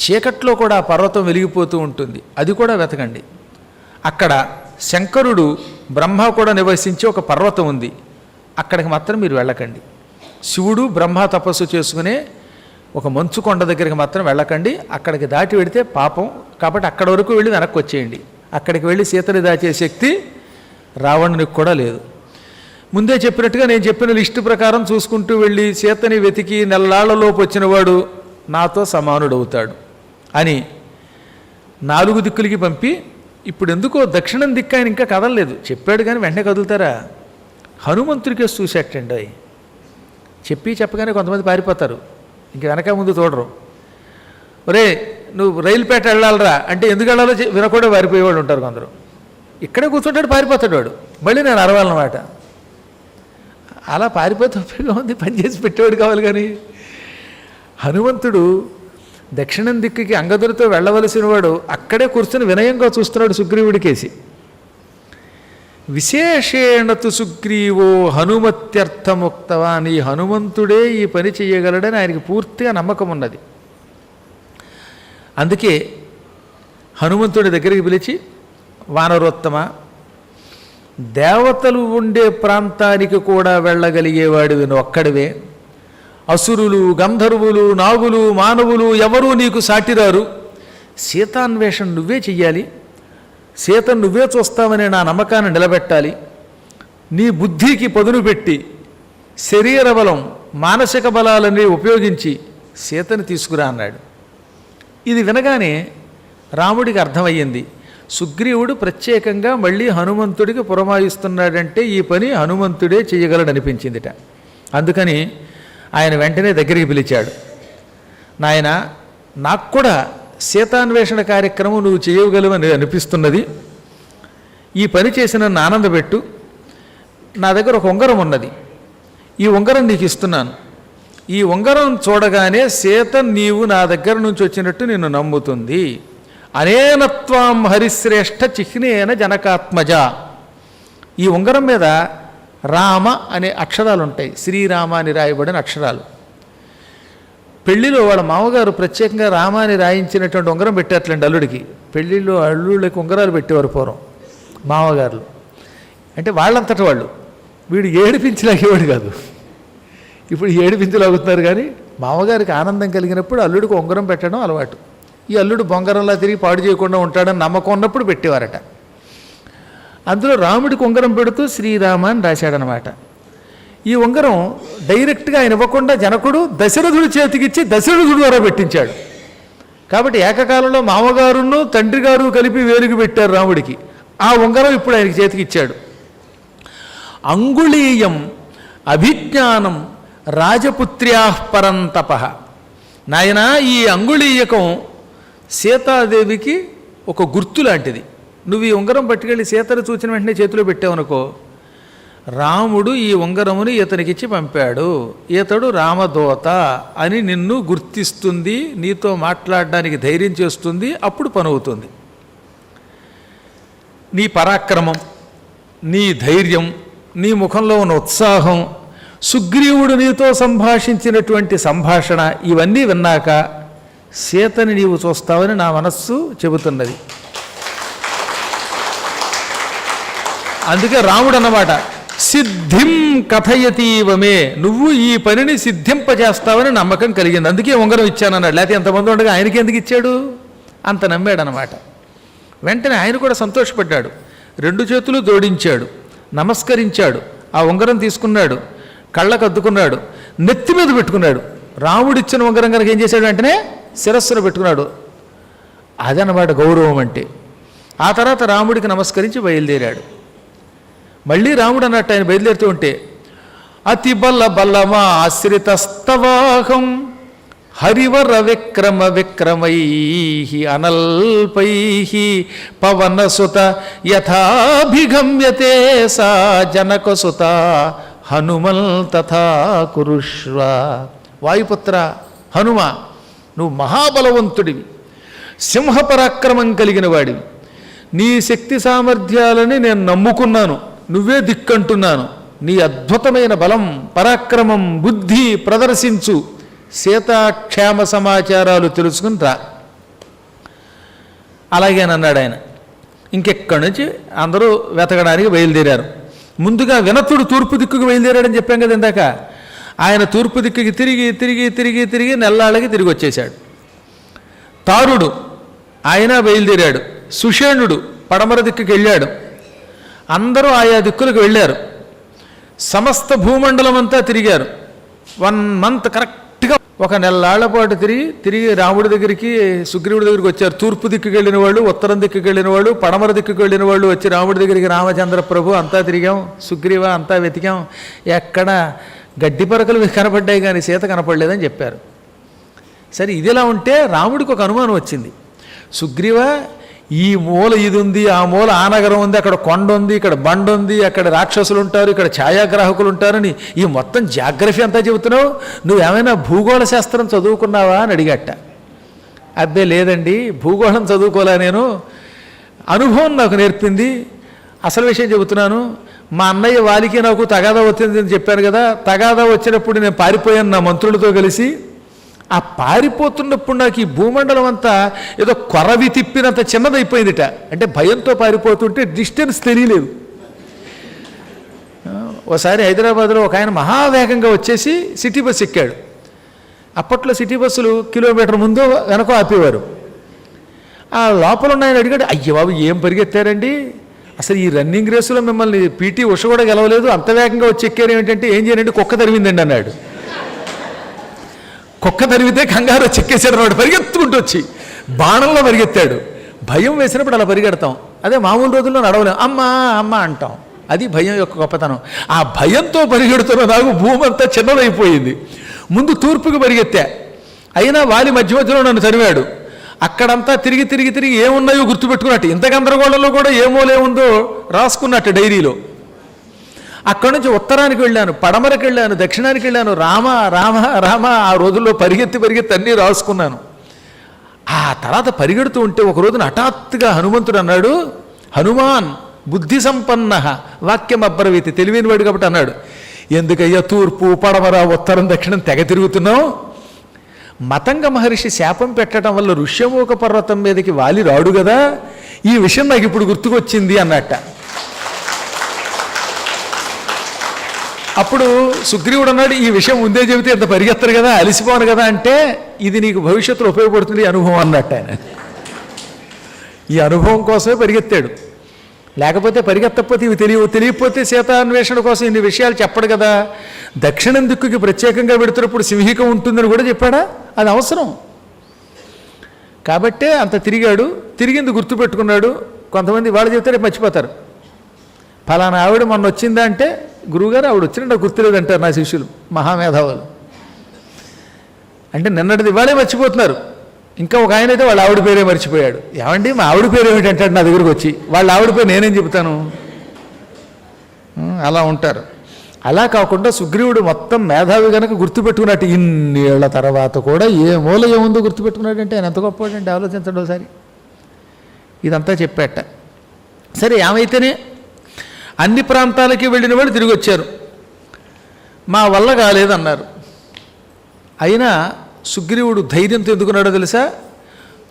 చీకట్లో కూడా ఆ పర్వతం వెలిగిపోతూ ఉంటుంది, అది కూడా వెతకండి. అక్కడ శంకరుడు బ్రహ్మ కూడా నివసించే ఒక పర్వతం ఉంది, అక్కడికి మాత్రం మీరు వెళ్ళకండి. శివుడు బ్రహ్మ తపస్సు చేసుకునే ఒక మంచు కొండ దగ్గరికి మాత్రం వెళ్ళకండి. అక్కడికి దాటి వెడితే పాపం, కాబట్టి అక్కడి వరకు వెళ్ళి వెనక్కి వచ్చేయండి. అక్కడికి వెళ్ళి సీతని దాచే శక్తి రావణునికి కూడా లేదు. ముందే చెప్పినట్టుగా నేను చెప్పిన లిస్టు ప్రకారం చూసుకుంటూ వెళ్ళి సీతని వెతికి నెల్లాళ్లలోపు వచ్చినవాడు నాతో సమానుడవుతాడు. అని 4 దిక్కులకి పంపి, ఇప్పుడు ఎందుకో దక్షిణం దిక్కు ఆయన ఇంకా కదలలేదు. చెప్పాడు కానీ వెంటనే కదులుతారా? హనుమంతుడికే చూసేటండి. చెప్పగానే కొంతమంది పారిపోతారు, ఇంక వెనక ముందు చూడరు. ఒరే నువ్వు రైలుపేట వెళ్ళాలరా అంటే ఎందుకు వెళ్ళాలో వినకుండా పారిపోయేవాడు ఉంటారు కొందరు. ఇక్కడే కూర్చుంటాడు, పారిపోతాడు వాడు, మళ్ళీ నేను అరవాలన్నమాట. అలా పారిపోతే ఉపయోగం ఉంది, పనిచేసి పెట్టేవాడు కావాలి. కానీ హనుమంతుడు దక్షిణం దిక్కుకి అంగదుడితో వెళ్ళవలసిన వాడు అక్కడే కూర్చొని వినయంగా చూస్తున్నాడు సుగ్రీవుడికేసి. విశేషేణతు సుగ్రీవో హనుమత్యర్థముక్తవాన్, ఈ హనుమంతుడే ఈ పని చేయగలడని ఆయనకి పూర్తిగా నమ్మకం ఉన్నది. అందుకే హనుమంతుడి దగ్గరికి పిలిచి, వానరోత్తమ, దేవతలు ఉండే ప్రాంతానికి కూడా వెళ్ళగలిగేవాడివి నువ్వు ఒక్కడివే. అసురులు, గంధర్వులు, నాగులు, మానవులు ఎవరూ నీకు సాటిరారు. సీతాన్వేషణ నువ్వే చెయ్యాలి, సీతను నువ్వే చూస్తావనే నా నమ్మకాన్ని నిలబెట్టాలి. నీ బుద్ధికి పదును పెట్టి శరీర బలం, మానసిక బలాలన్నీ ఉపయోగించి సీతను తీసుకురా అన్నాడు. ఇది వినగానే రాముడికి అర్థమయ్యింది, సుగ్రీవుడు ప్రత్యేకంగా మళ్ళీ హనుమంతుడికి పురమాయిస్తున్నాడంటే ఈ పని హనుమంతుడే చేయగలడనిపించిందిట. అందుకని ఆయన వెంటనే దగ్గరికి పిలిచాడు. నాయన, నాకు కూడా సీతాన్వేషణ కార్యక్రమం నువ్వు చేయగలవని అనిపిస్తున్నది. ఈ పని చేసి నన్ను ఆనందపెట్టు. నా దగ్గర ఒక ఉంగరం ఉన్నది, ఈ ఉంగరం నీకు ఇస్తున్నాను. ఈ ఉంగరం చూడగానే సీత నీవు నా దగ్గర నుంచి వచ్చినట్టు నిన్ను నమ్ముతుంది. అనేనత్వాం హరిశ్రేష్ఠ చిహ్నేన జనకాత్మజ. ఈ ఉంగరం మీద రామ అనే అక్షరాలు ఉంటాయి, శ్రీరామ అని రాయబడిన అక్షరాలు. పెళ్లిలో వాళ్ళ మామగారు ప్రత్యేకంగా రామ అని రాయించినటువంటి ఉంగరం పెట్టేట్లండి అల్లుడికి. పెళ్లిలో అల్లుళ్ళకి ఉంగరాలు పెట్టేవారు పూర్వం మామగారులు. అంటే వాళ్ళంతటి వాళ్ళు, వీడు ఏడిపించలేకేవాడు కాదు. ఇప్పుడు ఏడిపించలాగుతున్నారు. కానీ మామగారికి ఆనందం కలిగినప్పుడు అల్లుడికి ఉంగరం పెట్టడం అలవాటు. ఈ అల్లుడు బొంగరంలా తిరిగి పాడు చేయకుండా ఉంటాడని నమ్మకం ఉన్నప్పుడు పెట్టేవారట. అందులో రాముడికి ఉంగరం పెడుతూ శ్రీరామ అని రాశాడనమాట. ఈ ఉంగరం డైరెక్ట్గా ఆయన ఇవ్వకుండా జనకుడు దశరథుడి చేతికిచ్చి దశరథుడి ద్వారా పెట్టించాడు. కాబట్టి ఏకకాలంలో మామగారును తండ్రి గారు కలిపి వేలుగు పెట్టారు రాముడికి. ఆ ఉంగరం ఇప్పుడు ఆయనకి చేతికి ఇచ్చాడు. అంగుళీయం అభిజ్ఞానం రాజపుత్ర్యా పరంతప. నాయనా, ఈ అంగుళీయకం సీతాదేవికి ఒక గుర్తు లాంటిది. నువ్వు ఈ ఉంగరం పట్టుకెళ్ళి సీతను చూచిన వెంటనే చేతిలో పెట్టావనుకో, రాముడు ఈ ఉంగరముని ఇతనికిచ్చి పంపాడు, ఇతడు రామదూత అని నిన్ను గుర్తిస్తుంది, నీతో మాట్లాడడానికి ధైర్యం చేస్తుంది. అప్పుడు పనవుతుంది. నీ పరాక్రమం, నీ ధైర్యం, నీ ముఖంలో ఉన్న ఉత్సాహం, సుగ్రీవుడు నీతో సంభాషించినటువంటి సంభాషణ, ఇవన్నీ విన్నాక సీతని నీవు చూస్తావని నా మనస్సు చెబుతున్నది. అందుకే రాముడు అన్నమాట, సిద్ధిం కథయతీవమే, నువ్వు ఈ పనిని సిద్ధింపజేస్తావని నమ్మకం కలిగింది, అందుకే ఉంగరం ఇచ్చానన్నాడు. లేకపోతే ఎంతమంది ఉండగా ఆయనకి ఎందుకు ఇచ్చాడు? అంత నమ్మాడనమాట. వెంటనే ఆయన కూడా సంతోషపడ్డాడు, 2 చేతులు జోడించాడు, నమస్కరించాడు, ఆ ఉంగరం తీసుకున్నాడు, కళ్ళకు అద్దుకున్నాడు, నెత్తి మీద పెట్టుకున్నాడు. రాముడిచ్చిన ఉంగరం కనుక ఏం చేశాడు? వెంటనే శిరస్సును పెట్టుకున్నాడు. అదనమాట గౌరవం అంటే. ఆ తర్వాత రాముడికి నమస్కరించి బయలుదేరాడు. మళ్ళీ రాముడు అన్నట్టు ఆయన బయలుదేరుతూ ఉంటే, అతి బల బలమా ఆశ్రితస్తవాహం హరివర విక్రమ విక్రమై అనల్పై పవనసుత యథాభిగమ్యతే సా జనకసుత హనుమల్ తథా కురుష్వ. వాయుపుత్ర హనుమ, నువ్వు మహాబలవంతుడివి, సింహపరాక్రమం కలిగిన వాడివి. నీ శక్తి సామర్థ్యాలని నేను నమ్ముకున్నాను, నువ్వే దిక్కంటున్నాను. నీ అద్భుతమైన బలం, పరాక్రమం, బుద్ధి ప్రదర్శించు. సీతాక్షేమ సమాచారాలు తెలుసుకుని రా. అలాగేనన్నాడు ఆయన. ఇంకెక్కడి నుంచి అందరూ వెతకడానికి బయలుదేరారు. ముందుగా వినతుడు తూర్పు దిక్కుకు బయలుదేరాడని చెప్పాం కదా ఇందాక. ఆయన తూర్పు దిక్కుకి తిరిగి తిరిగి తిరిగి తిరిగి నెల్లాళ్ళకి తిరిగి వచ్చేశాడు. తారుడు ఆయన బయలుదేరాడు. సుషేణుడు పడమర దిక్కుకి వెళ్ళాడు. అందరూ ఆయా దిక్కులకు వెళ్ళారు. సమస్త భూమండలం అంతా తిరిగారు. 1 మంత్ కరెక్ట్గా ఒక నెలలాళ్ల పాటు తిరిగి రాముడి దగ్గరికి సుగ్రీవుడి దగ్గరికి వచ్చారు. తూర్పు దిక్కుకు వెళ్ళిన వాళ్ళు, ఉత్తరం దిక్కుకు వెళ్ళిన వాళ్ళు, పడమర దిక్కుకు వెళ్ళిన వాళ్ళు వచ్చి రాముడి దగ్గరికి, రామచంద్ర ప్రభు అంతా తిరిగాం, సుగ్రీవ అంతా వెతికాం, ఎక్కడ గడ్డి పరకలు కనపడ్డాయి కానీ సీత కనపడలేదని చెప్పారు. సరే ఇదిలా ఉంటే రాముడికి ఒక అనుమానం వచ్చింది. సుగ్రీవ, ఈ మూల ఇది ఉంది, ఆ మూల ఆ నగరం ఉంది, అక్కడ కొండ ఉంది, ఇక్కడ బండ ఉంది, అక్కడ రాక్షసులు ఉంటారు, ఇక్కడ ఛాయాగ్రాహకులు ఉంటారని ఈ మొత్తం జాగ్రఫీ అంతా చెబుతున్నావు, నువ్వేమైనా భూగోళ శాస్త్రం చదువుకున్నావా అని అడిగట్ట. అబ్బే లేదండి, భూగోళం చదువుకోలే, నేను అనుభవం నాకు నేర్పింది, అసలు విషయం చెబుతున్నాను. మా అన్నయ్య వాలికి నాకు తగాదా వచ్చిందని చెప్పాను కదా, తగాదా వచ్చినప్పుడు నేను పారిపోయాను నా మంత్రులతో కలిసి. ఆ పారిపోతున్నప్పుడు నాకు ఈ భూమండలం అంతా ఏదో కొరవి తిప్పినంత చిన్నదైపోయిందిట. అంటే భయంతో పారిపోతుంటే డిస్టెన్స్ తెలియలేదు. ఓసారి హైదరాబాద్లో ఒక ఆయన మహావేగంగా వచ్చేసి సిటీ బస్సు ఎక్కాడు. అప్పట్లో సిటీ బస్సులు కిలోమీటర్ ముందు వెనక ఆపేవారు. ఆ లోపల ఉన్నాయని అడిగాడు, అయ్య బాబు ఏం పరిగెత్తారండి, అసలు ఈ రన్నింగ్ రేసులో మిమ్మల్ని పీటీ ఉష కూడా గెలవలేదు, అంత వేగంగా వచ్చి ఎక్కారు ఏమిటంటే, ఏం చేయాలంటే కుక్క తరిమిందండి అన్నాడు. కుక్క తరిమితే కంగారు చెక్కేసాడు వాడు, పరిగెత్తుకుంటూ వచ్చి బాణంలో పరిగెత్తాడు. భయం వేసినప్పుడు అలా పరిగెడతాం, అదే మామూలు రోజుల్లో నడవలేం, అమ్మా అమ్మ అంటాం. అది భయం యొక్క గొప్పతనం. ఆ భయంతో పరిగెడుతున్న నాకు భూమి అంతా చిన్నదైపోయింది. ముందు తూర్పుకి పరిగెత్తా, అయినా వాలి మధ్య మధ్యలో నన్ను తరివాడు. అక్కడంతా తిరిగి ఏమున్నాయో గుర్తుపెట్టుకున్నట్టు, ఇంత గందరగోళంలో కూడా ఏమోలేముందో రాసుకున్నట్టు డైరీలో. అక్కడి నుంచి ఉత్తరానికి వెళ్ళాను, పడమరకు వెళ్ళాను, దక్షిణానికి వెళ్ళాను, రామ రామ రామ ఆ రోజుల్లో పరిగెత్తి అన్నీ రాసుకున్నాను. ఆ తర్వాత పరిగెడుతూ ఉంటే ఒక రోజున హఠాత్తుగా హనుమంతుడు అన్నాడు, హనుమాన్ బుద్ధి సంపన్న వాక్యం అబ్రవీతి, తెలివైన వాడు కాబట్టి అన్నాడు, ఎందుకయ్యా తూర్పు పడమర ఉత్తరం దక్షిణం తెగ తిరుగుతున్నావు? మతంగ మహర్షి శాపం పెట్టడం వల్ల ఋష్యమూక పర్వతం మీదకి వాలి రాడు కదా, ఈ విషయం నాకు ఇప్పుడు గుర్తుకొచ్చింది అన్నట్ట. అప్పుడు సుగ్రీవుడు అన్నాడు, ఈ విషయం ముందే చెబితే ఎంత పరిగెత్తరు కదా, అలిసిపోను కదా అంటే, ఇది నీకు భవిష్యత్తులో ఉపయోగపడుతుంది అనుభవం అన్నట్టు ఆయన. ఈ అనుభవం కోసమే పరిగెత్తాడు, లేకపోతే పరిగెత్తకపోతే ఇవి తెలియకపోతే సీతాన్వేషణ కోసం ఇన్ని విషయాలు చెప్పడు కదా. దక్షిణం దిక్కుకి ప్రత్యేకంగా పెడుతున్నప్పుడు సింహికం ఉంటుందని కూడా చెప్పాడా, అది అవసరం. కాబట్టే అంత తిరిగింది గుర్తుపెట్టుకున్నాడు. కొంతమంది వాళ్ళు చెప్తే రేపు మర్చిపోతారు. ఫలానా ఆవిడ మొన్న వచ్చిందా అంటే, గురువుగారు ఆవిడ వచ్చినట్టు గుర్తులేదంటారు నా శిష్యులు మహామేధావులు. అంటే నిన్నటిది ఇవాళే మర్చిపోతున్నారు. ఇంకా ఒక ఆయన అయితే వాళ్ళ ఆవిడ పేరే మర్చిపోయాడు. ఏమండి మా ఆవిడ పేరు ఏమిటంటాడు నా దగ్గరకు వచ్చి, వాళ్ళ ఆవిడ పేరు నేనేం చెబుతాను? అలా ఉంటారు. అలా కాకుండా సుగ్రీవుడు మొత్తం మేధావి కనుక గుర్తుపెట్టుకున్నట్టు ఇన్నేళ్ల తర్వాత కూడా ఏ మూల ఏముందో గుర్తుపెట్టుకున్నాడంటే ఆయన ఎంత గొప్పవాడంటే ఆలోచించండి ఒకసారి. ఇదంతా చెప్పాట. సరే ఏమైతేనే అన్ని ప్రాంతాలకి వెళ్ళిన వాళ్ళు తిరిగి వచ్చారు. మా వల్ల కాలేదన్నారు. అయినా సుగ్రీవుడు ధైర్యంతో ఎందుకున్నాడో తెలుసా?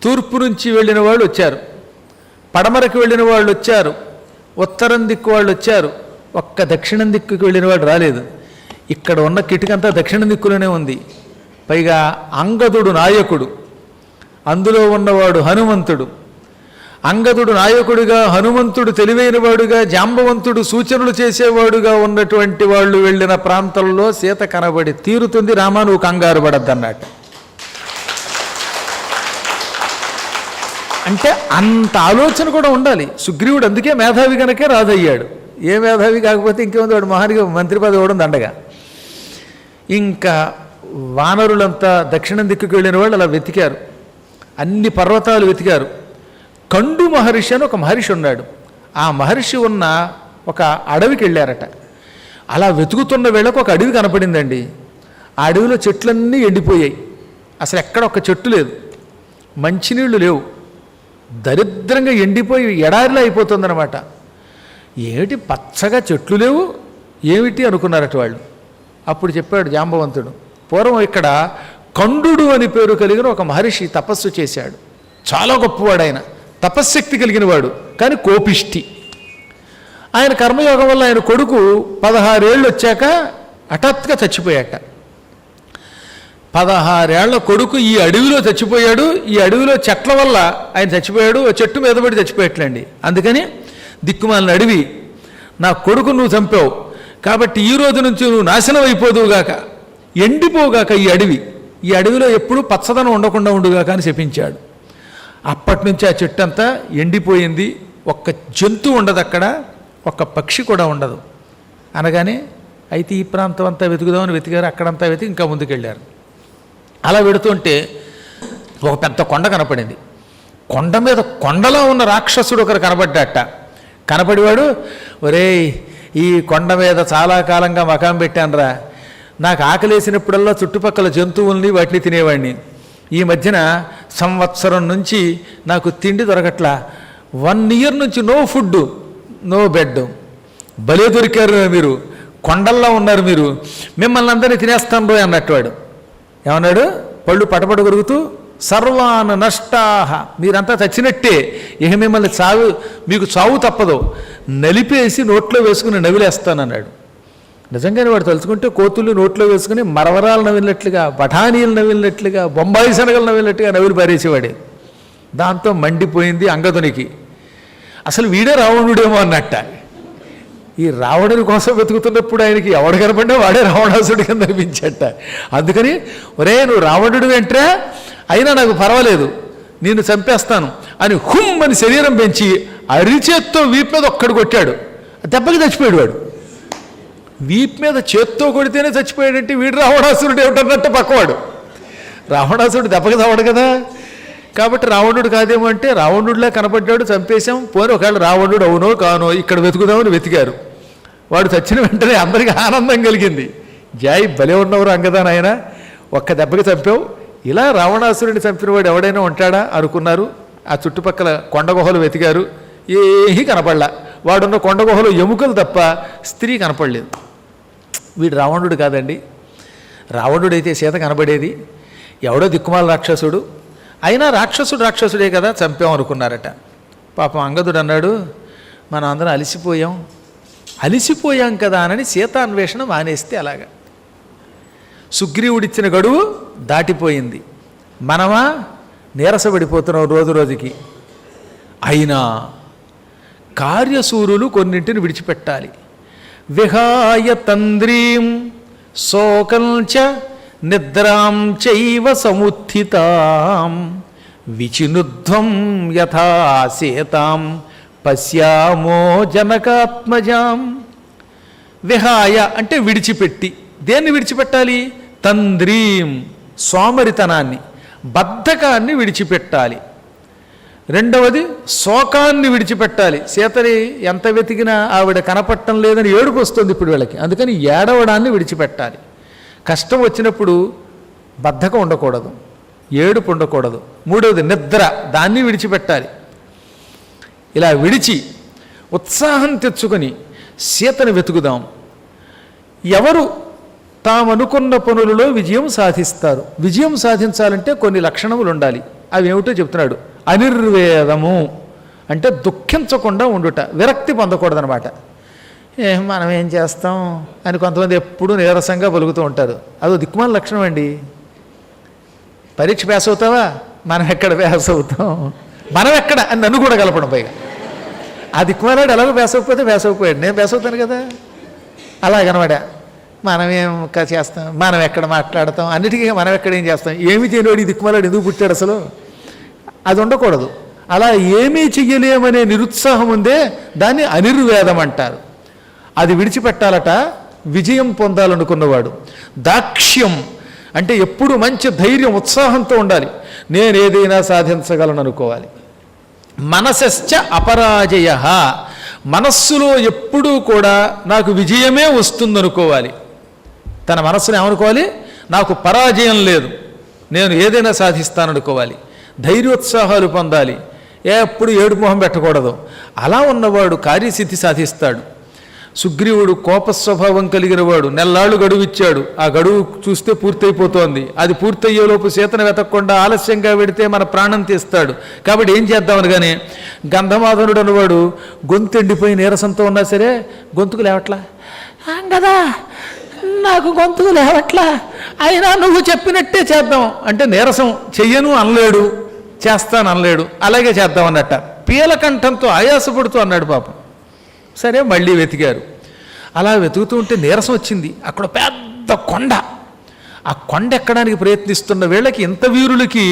తూర్పు నుంచి వెళ్ళిన వాళ్ళు వచ్చారు, పడమరకు వెళ్ళిన వాళ్ళు వచ్చారు, ఉత్తరం దిక్కు వాళ్ళు వచ్చారు, ఒక్క దక్షిణం దిక్కుకి వెళ్ళిన వాడు రాలేదు. ఇక్కడ ఉన్న కిటికంతా దక్షిణ దిక్కులోనే ఉంది. పైగా అంగదుడు నాయకుడు, అందులో ఉన్నవాడు హనుమంతుడు. అంగదుడు నాయకుడిగా, హనుమంతుడు తెలివైనవాడుగా, జాంబవంతుడు సూచనలు చేసేవాడుగా ఉన్నటువంటి వాళ్ళు వెళ్ళిన ప్రాంతంలో సీత కనబడి తీరుతుంది. రామా నువ్వు కంగారు పడద్దన్నట్టు. అంటే అంత ఆలోచన కూడా ఉండాలి. సుగ్రీవుడు అందుకే మేధావి కనుకే రాజయ్యాడు. ఏ మేధావి కాకపోతే ఇంకేముంది, వాడు మహానిగా మంత్రి పదవి ఇవ్వడం దండగా. ఇంకా వానరులంతా దక్షిణం దిక్కుకు వెళ్ళిన వాళ్ళు అలా వెతికారు, అన్ని పర్వతాలు వెతికారు. కండు మహర్షి అని ఒక మహర్షి ఉన్నాడు. ఆ మహర్షి ఉన్న ఒక అడవికి వెళ్ళారట. అలా వెతుకుతున్న వేళకు ఒక అడవి కనపడిందండి. ఆ అడవిలో చెట్లన్నీ ఎండిపోయాయి, అసలు ఎక్కడ ఒక చెట్టు లేదు, మంచినీళ్ళు లేవు, దరిద్రంగా ఎండిపోయి ఎడారిలో అయిపోతుందన్నమాట. ఏమిటి పచ్చగా చెట్లు లేవు ఏమిటి అనుకున్నారట వాళ్ళు. అప్పుడు చెప్పాడు జాంబవంతుడు, పూర్వం ఇక్కడ కండుడు అని పేరు కలిగిన ఒక మహర్షి తపస్సు చేశాడు. చాలా గొప్పవాడు ఆయన, తపశ్శక్తి కలిగిన వాడు, కానీ కోపిష్టి. ఆయన కర్మయోగం వల్ల ఆయన కొడుకు 16 ఏళ్ళు వచ్చాక హఠాత్తుగా చచ్చిపోయాట. 16 ఏళ్ల కొడుకు ఈ అడవిలో చచ్చిపోయాడు. ఈ అడవిలో చెట్ల వల్ల ఆయన చచ్చిపోయాడు. చెట్టు మీద పడి చచ్చిపోయట్లండి. అందుకని దిక్కుమాలిన అడవి, నా కొడుకు నువ్వు చంపావు కాబట్టి ఈ రోజు నుంచి నువ్వు నాశనం అయిపోదువుగాక, ఎండిపోగాక ఈ అడవి, ఈ అడవిలో ఎప్పుడూ పచ్చదనం ఉండకుండా ఉండుగా కానీ శపించాడు. అప్పటి నుంచి ఆ చెట్టు అంతా ఎండిపోయింది, ఒక్క జంతువు ఉండదు అక్కడ, ఒక్క పక్షి కూడా ఉండదు. అనగానే అయితే ఈ ప్రాంతం అంతా వెతుకుదామని వెతికారు, అక్కడంతా వెతికి ఇంకా ముందుకెళ్ళారు. అలా వెడుతుంటే ఒక పెద్ద కొండ కనపడింది. కొండ మీద కొండలో ఉన్న రాక్షసుడు ఒకరు కనపడ్డాట. కనపడివాడు, ఒరేయ్ ఈ కొండ మీద చాలా కాలంగా మకాం పెట్టానురా, నాకు ఆకలేసినప్పుడల్లా చుట్టుపక్కల జంతువుల్ని వాటిని తినేవాడిని. ఈ మధ్యన సంవత్సరం నుంచి నాకు తిండి దొరకట్లా, 1 year నుంచి నో ఫుడ్ నో బెడ్. భలే దొరికారు మీరు, కొండల్లో ఉన్నారు మీరు, మిమ్మల్ని అందరినీ తినేస్తాను రోయ్ అన్నట్టు వాడు. ఏమన్నాడు? పళ్ళు పటపట కొరుకుతూ, సర్వాన్ నష్టాహ, మీరంతా చచ్చినట్టే, ఇక మిమ్మల్ని మీకు చావు తప్పదు, నలిపేసి నోట్లో వేసుకుని నవిలేస్తానన్నాడు. నిజంగానే వాడు తలుచుకుంటే కోతులు నోట్లో వేసుకుని మరవరాలు నవిలినట్లుగా, బఠానీలు నవిలినట్లుగా, బొంబాయి శనగలు నవిలినట్టుగా నవిలి పారేసేవాడే. దాంతో మండిపోయింది అంగదునికి. అసలు వీడే రావణుడేమో అన్నట్ట. ఈ రావణుని కోసం వెతుకుతున్నప్పుడు ఆయనకి ఎవడు కనపడినా వాడే రావణాసుడి కింద అనిపించట. అందుకని ఒరే నువ్వు రావణుడు వెంట్రా, అయినా నాకు పర్వాలేదు, నిన్ను చంపేస్తాను అని హుమ్ అని శరీరం పెంచి అరిచేత్తో వీపు మీద ఒక్కడు కొట్టాడు. దెబ్బకి చచ్చిపోయాడు వాడు. వీపు మీద చేత్తో కొడితేనే చచ్చిపోయాడంటే వీడు రావణాసురుడు ఏమిటన్నట్టు పక్కవాడు. రావణాసురుడు దెబ్బకి చావడు కదా, కాబట్టి రావణుడు కాదేమో అంటే రావణుడిలా కనపడ్డాడు, చంపేశాం. పోనీ ఒకవేళ రావణుడు అవునో కానో ఇక్కడ వెతుకుదామని వెతికారు. వాడు చచ్చిన వెంటనే అందరికీ ఆనందం కలిగింది. జాయ్ భలే ఉన్నవారు అంగదా నాయన, ఒక్క దెబ్బకి చంపావు. ఇలా రావణాసురుడిని చంపినవాడు ఎవడైనా ఉంటాడా అనుకున్నారు. ఆ చుట్టుపక్కల కొండ గుహలు వెతికారు, ఏమీ కనపడలా. వాడున్న కొండ గుహలో ఎముకలు తప్ప స్త్రీ కనపడలేదు. వీడు రావణుడు కాదండి. రావణుడైతే సీత కనబడేది, ఎవడో దిక్కుమాల రాక్షసుడు. అయినా రాక్షసుడే కదా, చంపాం అనుకున్నారట. పాపం అంగదుడు అన్నాడు, మనం అందరం అలిసిపోయాం కదా అని సీతాన్వేషణ మానేస్తే అలాగా. సుగ్రీవుడిచ్చిన గడువు దాటిపోయింది, మనమా నీరసపడిపోతున్నాం రోజు రోజుకి. అయినా కార్యసూరులు కొన్నింటిని విడిచిపెట్టాలి. విహాయ తంద్రీం శోకంచ నిద్రాం చైవ సముత్థితాం విచినుధ్వం యథా సీతాం పశ్యామో జనకాత్మజాం. విహాయ అంటే విడిచిపెట్టి. దేన్ని విడిచిపెట్టాలి? తంద్రీం సోమరితనాన్ని, బద్ధకాన్ని విడిచిపెట్టాలి. రెండవది శోకాన్ని విడిచిపెట్టాలి. సీతని ఎంత వెతికినా ఆవిడ కనపడటం లేదని ఏడుపు వస్తుంది ఇప్పుడు వీళ్ళకి, అందుకని ఏడవడాన్ని విడిచిపెట్టాలి. కష్టం వచ్చినప్పుడు బద్ధకం ఉండకూడదు, ఏడుపు ఉండకూడదు. మూడవది నిద్ర, దాన్ని విడిచిపెట్టాలి. ఇలా విడిచి ఉత్సాహం తెచ్చుకొని సీతను వెతుకుదాం. ఎవరు తామనుకున్న పనులలో విజయం సాధిస్తారు. విజయం సాధించాలంటే కొన్ని లక్షణములు ఉండాలి. అవి ఏమిటో చెప్తున్నాడు. అనిర్వేదము అంటే దుఃఖించకుండా ఉండుట, విరక్తి పొందకూడదనమాట. మనం ఏం చేస్తాం అని కొంతమంది ఎప్పుడూ నీరసంగా పలుకుతూ ఉంటారు. అదో దిక్కుమాల లక్షణం అండి. పరీక్ష పాస్ అవుతావా? మనం ఎక్కడ పాస్ అవుతాం, మనం ఎక్కడ అని నన్ను కూడా కలపడం. పైగా ఆ దిక్కుమాలాడు ఎలాగో పాస్ అవ్వకపోతే పాస్ అయిపోయాడు, నేను పాస్ అవుతాను కదా. అలాగనమాట. మనమేం చేస్తాం, మనం ఎక్కడ మాట్లాడతాం, అన్నిటికీ మనం ఎక్కడ ఏం చేస్తాం. ఏమి చేయలేడు ఈ దిక్కుమాలాడు, ఎందుకు పుట్టాడు అసలు? అది ఉండకూడదు. అలా ఏమీ చెయ్యలేమనే నిరుత్సాహం ఉందే దాన్ని అనిర్వేదం అంటారు. అది విడిచిపెట్టాలట విజయం పొందాలనుకున్నవాడు. దాక్ష్యం అంటే ఎప్పుడు మంచి ధైర్యం ఉత్సాహంతో ఉండాలి. నేను ఏదైనా సాధించగలను అనుకోవాలి. మనసశ్చ అపరాజయ, మనస్సులో ఎప్పుడూ కూడా నాకు విజయమే వస్తుందనుకోవాలి. తన మనస్సును ఏమనుకోవాలి? నాకు పరాజయం లేదు, నేను ఏదైనా సాధిస్తాననుకోవాలి. ధైర్యోత్సాహాలు పొందాలి, ఎప్పుడు ఏడు మొహం పెట్టకూడదు. అలా ఉన్నవాడు కార్యసిద్ధి సాధిస్తాడు. సుగ్రీవుడు కోపస్వభావం కలిగిన వాడు. నెల్లాళ్ళు గడువు ఇచ్చాడు, ఆ గడువు చూస్తే పూర్తయిపోతోంది. అది పూర్తయ్యేలోపు సీతను వెతకకుండా ఆలస్యంగా వెడితే మన ప్రాణం తీస్తాడు. కాబట్టి ఏం చేద్దామనగానే గంధమాధనుడు అన్నవాడు గొంతు ఎండిపోయి నీరసంతో ఉన్నా సరే గొంతుకు లేవట్లా కదా, నాకు గొంతుకు లేవట్లా, అయినా నువ్వు చెప్పినట్టే చేద్దాం అంటే నీరసం చెయ్యను అనలేడు, చేస్తాను అనలేడు. అలాగే చేద్దాం అన్నట్ట పీలకంఠంతో ఆయాసపడుతూ అన్నాడు పాపం. సరే మళ్ళీ వెతికారు. అలా వెతుకుతూ ఉంటే నీరసం వచ్చింది. అక్కడ పెద్ద కొండ, ఆ కొండ ఎక్కడానికి ప్రయత్నిస్తున్న వీళ్ళకి ఇంత వీరులకి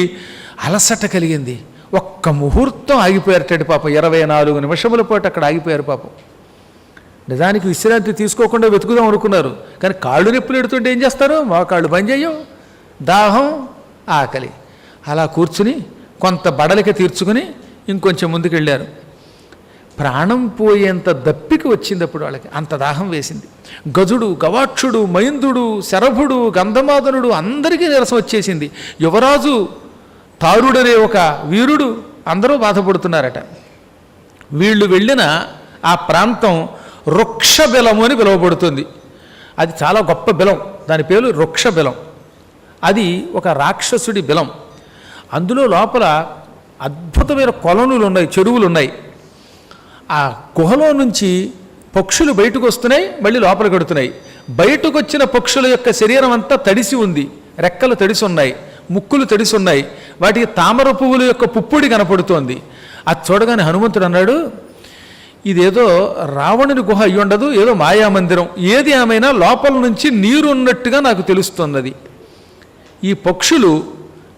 అలసట కలిగింది. ఒక్క ముహూర్తం ఆగిపోయారటండి పాపం. 24 నిమిషముల పాటు అక్కడ ఆగిపోయారు పాపం. నిజానికి విశ్రాంతి తీసుకోకుండా వెతుకుదాం అనుకున్నారు, కానీ కాళ్ళు నొప్పులు ఎడుతుంటే ఏం చేస్తారు? మా కాళ్ళు పని చేయవు, దాహం ఆకలి. అలా కూర్చుని కొంత బడలిక తీర్చుకుని ఇంకొంచెం ముందుకు వెళ్ళారు. ప్రాణం పోయేంత దప్పిక వచ్చింది అప్పుడు వాళ్ళకి, అంత దాహం వేసింది. గజుడు, గవాక్షుడు, మైందుడు, శరభుడు, గంధమాదనుడు అందరికీ నీరసం వచ్చేసింది. యువరాజు తారుడనే ఒక వీరుడు అందరూ బాధపడుతున్నారట. వీళ్ళు వెళ్ళిన ఆ ప్రాంతం వృక్షబెలము అని పిలువబడుతుంది. అది చాలా గొప్ప బెలం, దాని పేరు వృక్షబెలం. అది ఒక రాక్షసుడి బెలం. అందులో లోపల అద్భుతమైన కొలనులు ఉన్నాయి, చెరువులు ఉన్నాయి. ఆ గుహలో నుంచి పక్షులు బయటకు వస్తున్నాయి, మళ్ళీ లోపలికి కడుతున్నాయి. బయటకు వచ్చిన పక్షుల యొక్క శరీరం అంతా తడిసి ఉంది, రెక్కలు తడిసి ఉన్నాయి, ముక్కులు తడిసి ఉన్నాయి, వాటికి తామర పువ్వుల యొక్క పుప్పొడి కనపడుతోంది. అది చూడగానే హనుమంతుడు అన్నాడు, ఇదేదో రావణుని గుహ అయ్యి ఉండదు, ఏదో మాయామందిరం. ఏది ఏమైనా లోపల నుంచి నీరు ఉన్నట్టుగా నాకు తెలుస్తున్నది. ఈ పక్షులు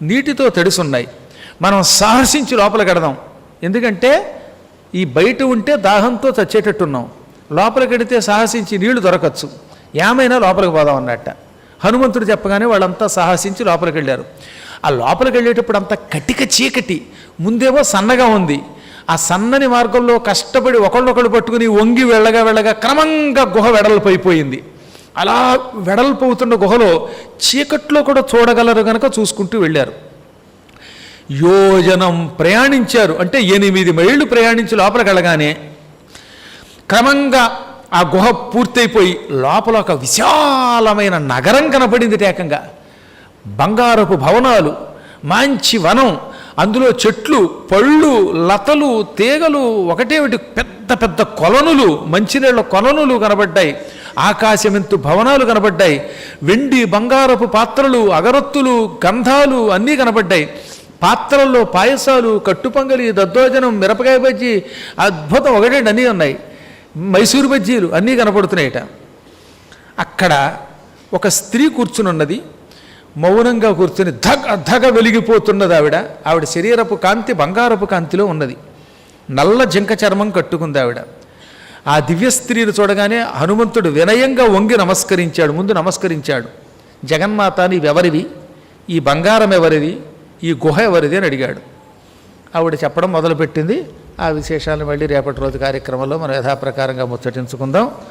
నీటితో తడిసున్నాయి, మనం సాహసించి లోపలికి కడదాం. ఎందుకంటే ఈ బయట ఉంటే దాహంతో చచ్చేటట్టున్నాం, లోపలికి వెడితే సాహసించి నీళ్లు దొరకచ్చు, ఏమైనా లోపలికి పోదాం అన్నట్ట. హనుమంతుడు చెప్పగానే వాళ్ళంతా సాహసించి లోపలికి వెళ్ళారు. ఆ లోపలికి వెళ్ళేటప్పుడు అంతా కటిక చీకటి, ముందేమో సన్నగా ఉంది. ఆ సన్నని మార్గంలో కష్టపడి ఒకళ్ళొకళ్ళు పట్టుకుని వంగి వెళ్ళగా వెళ్ళగా క్రమంగా గుహ వెడల్పు అయిపోయింది. అలా వెడల్పు అవుతున్న గుహలో చీకట్లో కూడా చూడగలరు కనుక చూసుకుంటూ వెళ్ళారు. యోజనం ప్రయాణించారు, అంటే 8 మైళ్ళు ప్రయాణించి లోపలికి వెళ్ళగానే క్రమంగా ఆ గుహ పూర్తయిపోయి లోపల ఒక విశాలమైన నగరం కనపడింది. ఏకంగా బంగారపు భవనాలు, మంచి వనం, అందులో చెట్లు, పళ్ళు, లతలు, తీగలు, ఒకటేమిటి పెద్ద పెద్ద కొలనులు, మంచినీళ్ళ కొలనులు కనబడ్డాయి. ఆకాశమెంతు భవనాలు కనబడ్డాయి. వెండి బంగారపు పాత్రలు, అగరొత్తులు, గంధాలు అన్నీ కనబడ్డాయి. పాత్రల్లో పాయసాలు, కట్టుపొంగలి, దద్దోజనం, మిరపకాయ బజ్జీ, అద్భుతం ఒకటేంటి అన్నీ ఉన్నాయి. మైసూరు బజ్జీలు అన్నీ కనపడుతున్నాయట. అక్కడ ఒక స్త్రీ కూర్చుని ఉన్నది, మౌనంగా కూర్చుని ధగ ధగ వెలిగిపోతున్నది. ఆవిడ శరీరపు కాంతి బంగారపు కాంతిలో ఉన్నది. నల్ల జింక చర్మం కట్టుకుంది ఆవిడ. ఆ దివ్య స్త్రీని చూడగానే హనుమంతుడు వినయంగా వంగి నమస్కరించాడు. ముందు నమస్కరించాడు. జగన్మాత నీవెవరివి, ఈ బంగారం ఎవరిది, ఈ గుహ ఎవరిది అని అడిగాడు. ఆవిడ చెప్పడం మొదలుపెట్టింది. ఆ విశేషాలను మళ్ళీ రేపటి రోజు కార్యక్రమంలో మనం యథాప్రకారంగా ముచ్చటించుకుందాం.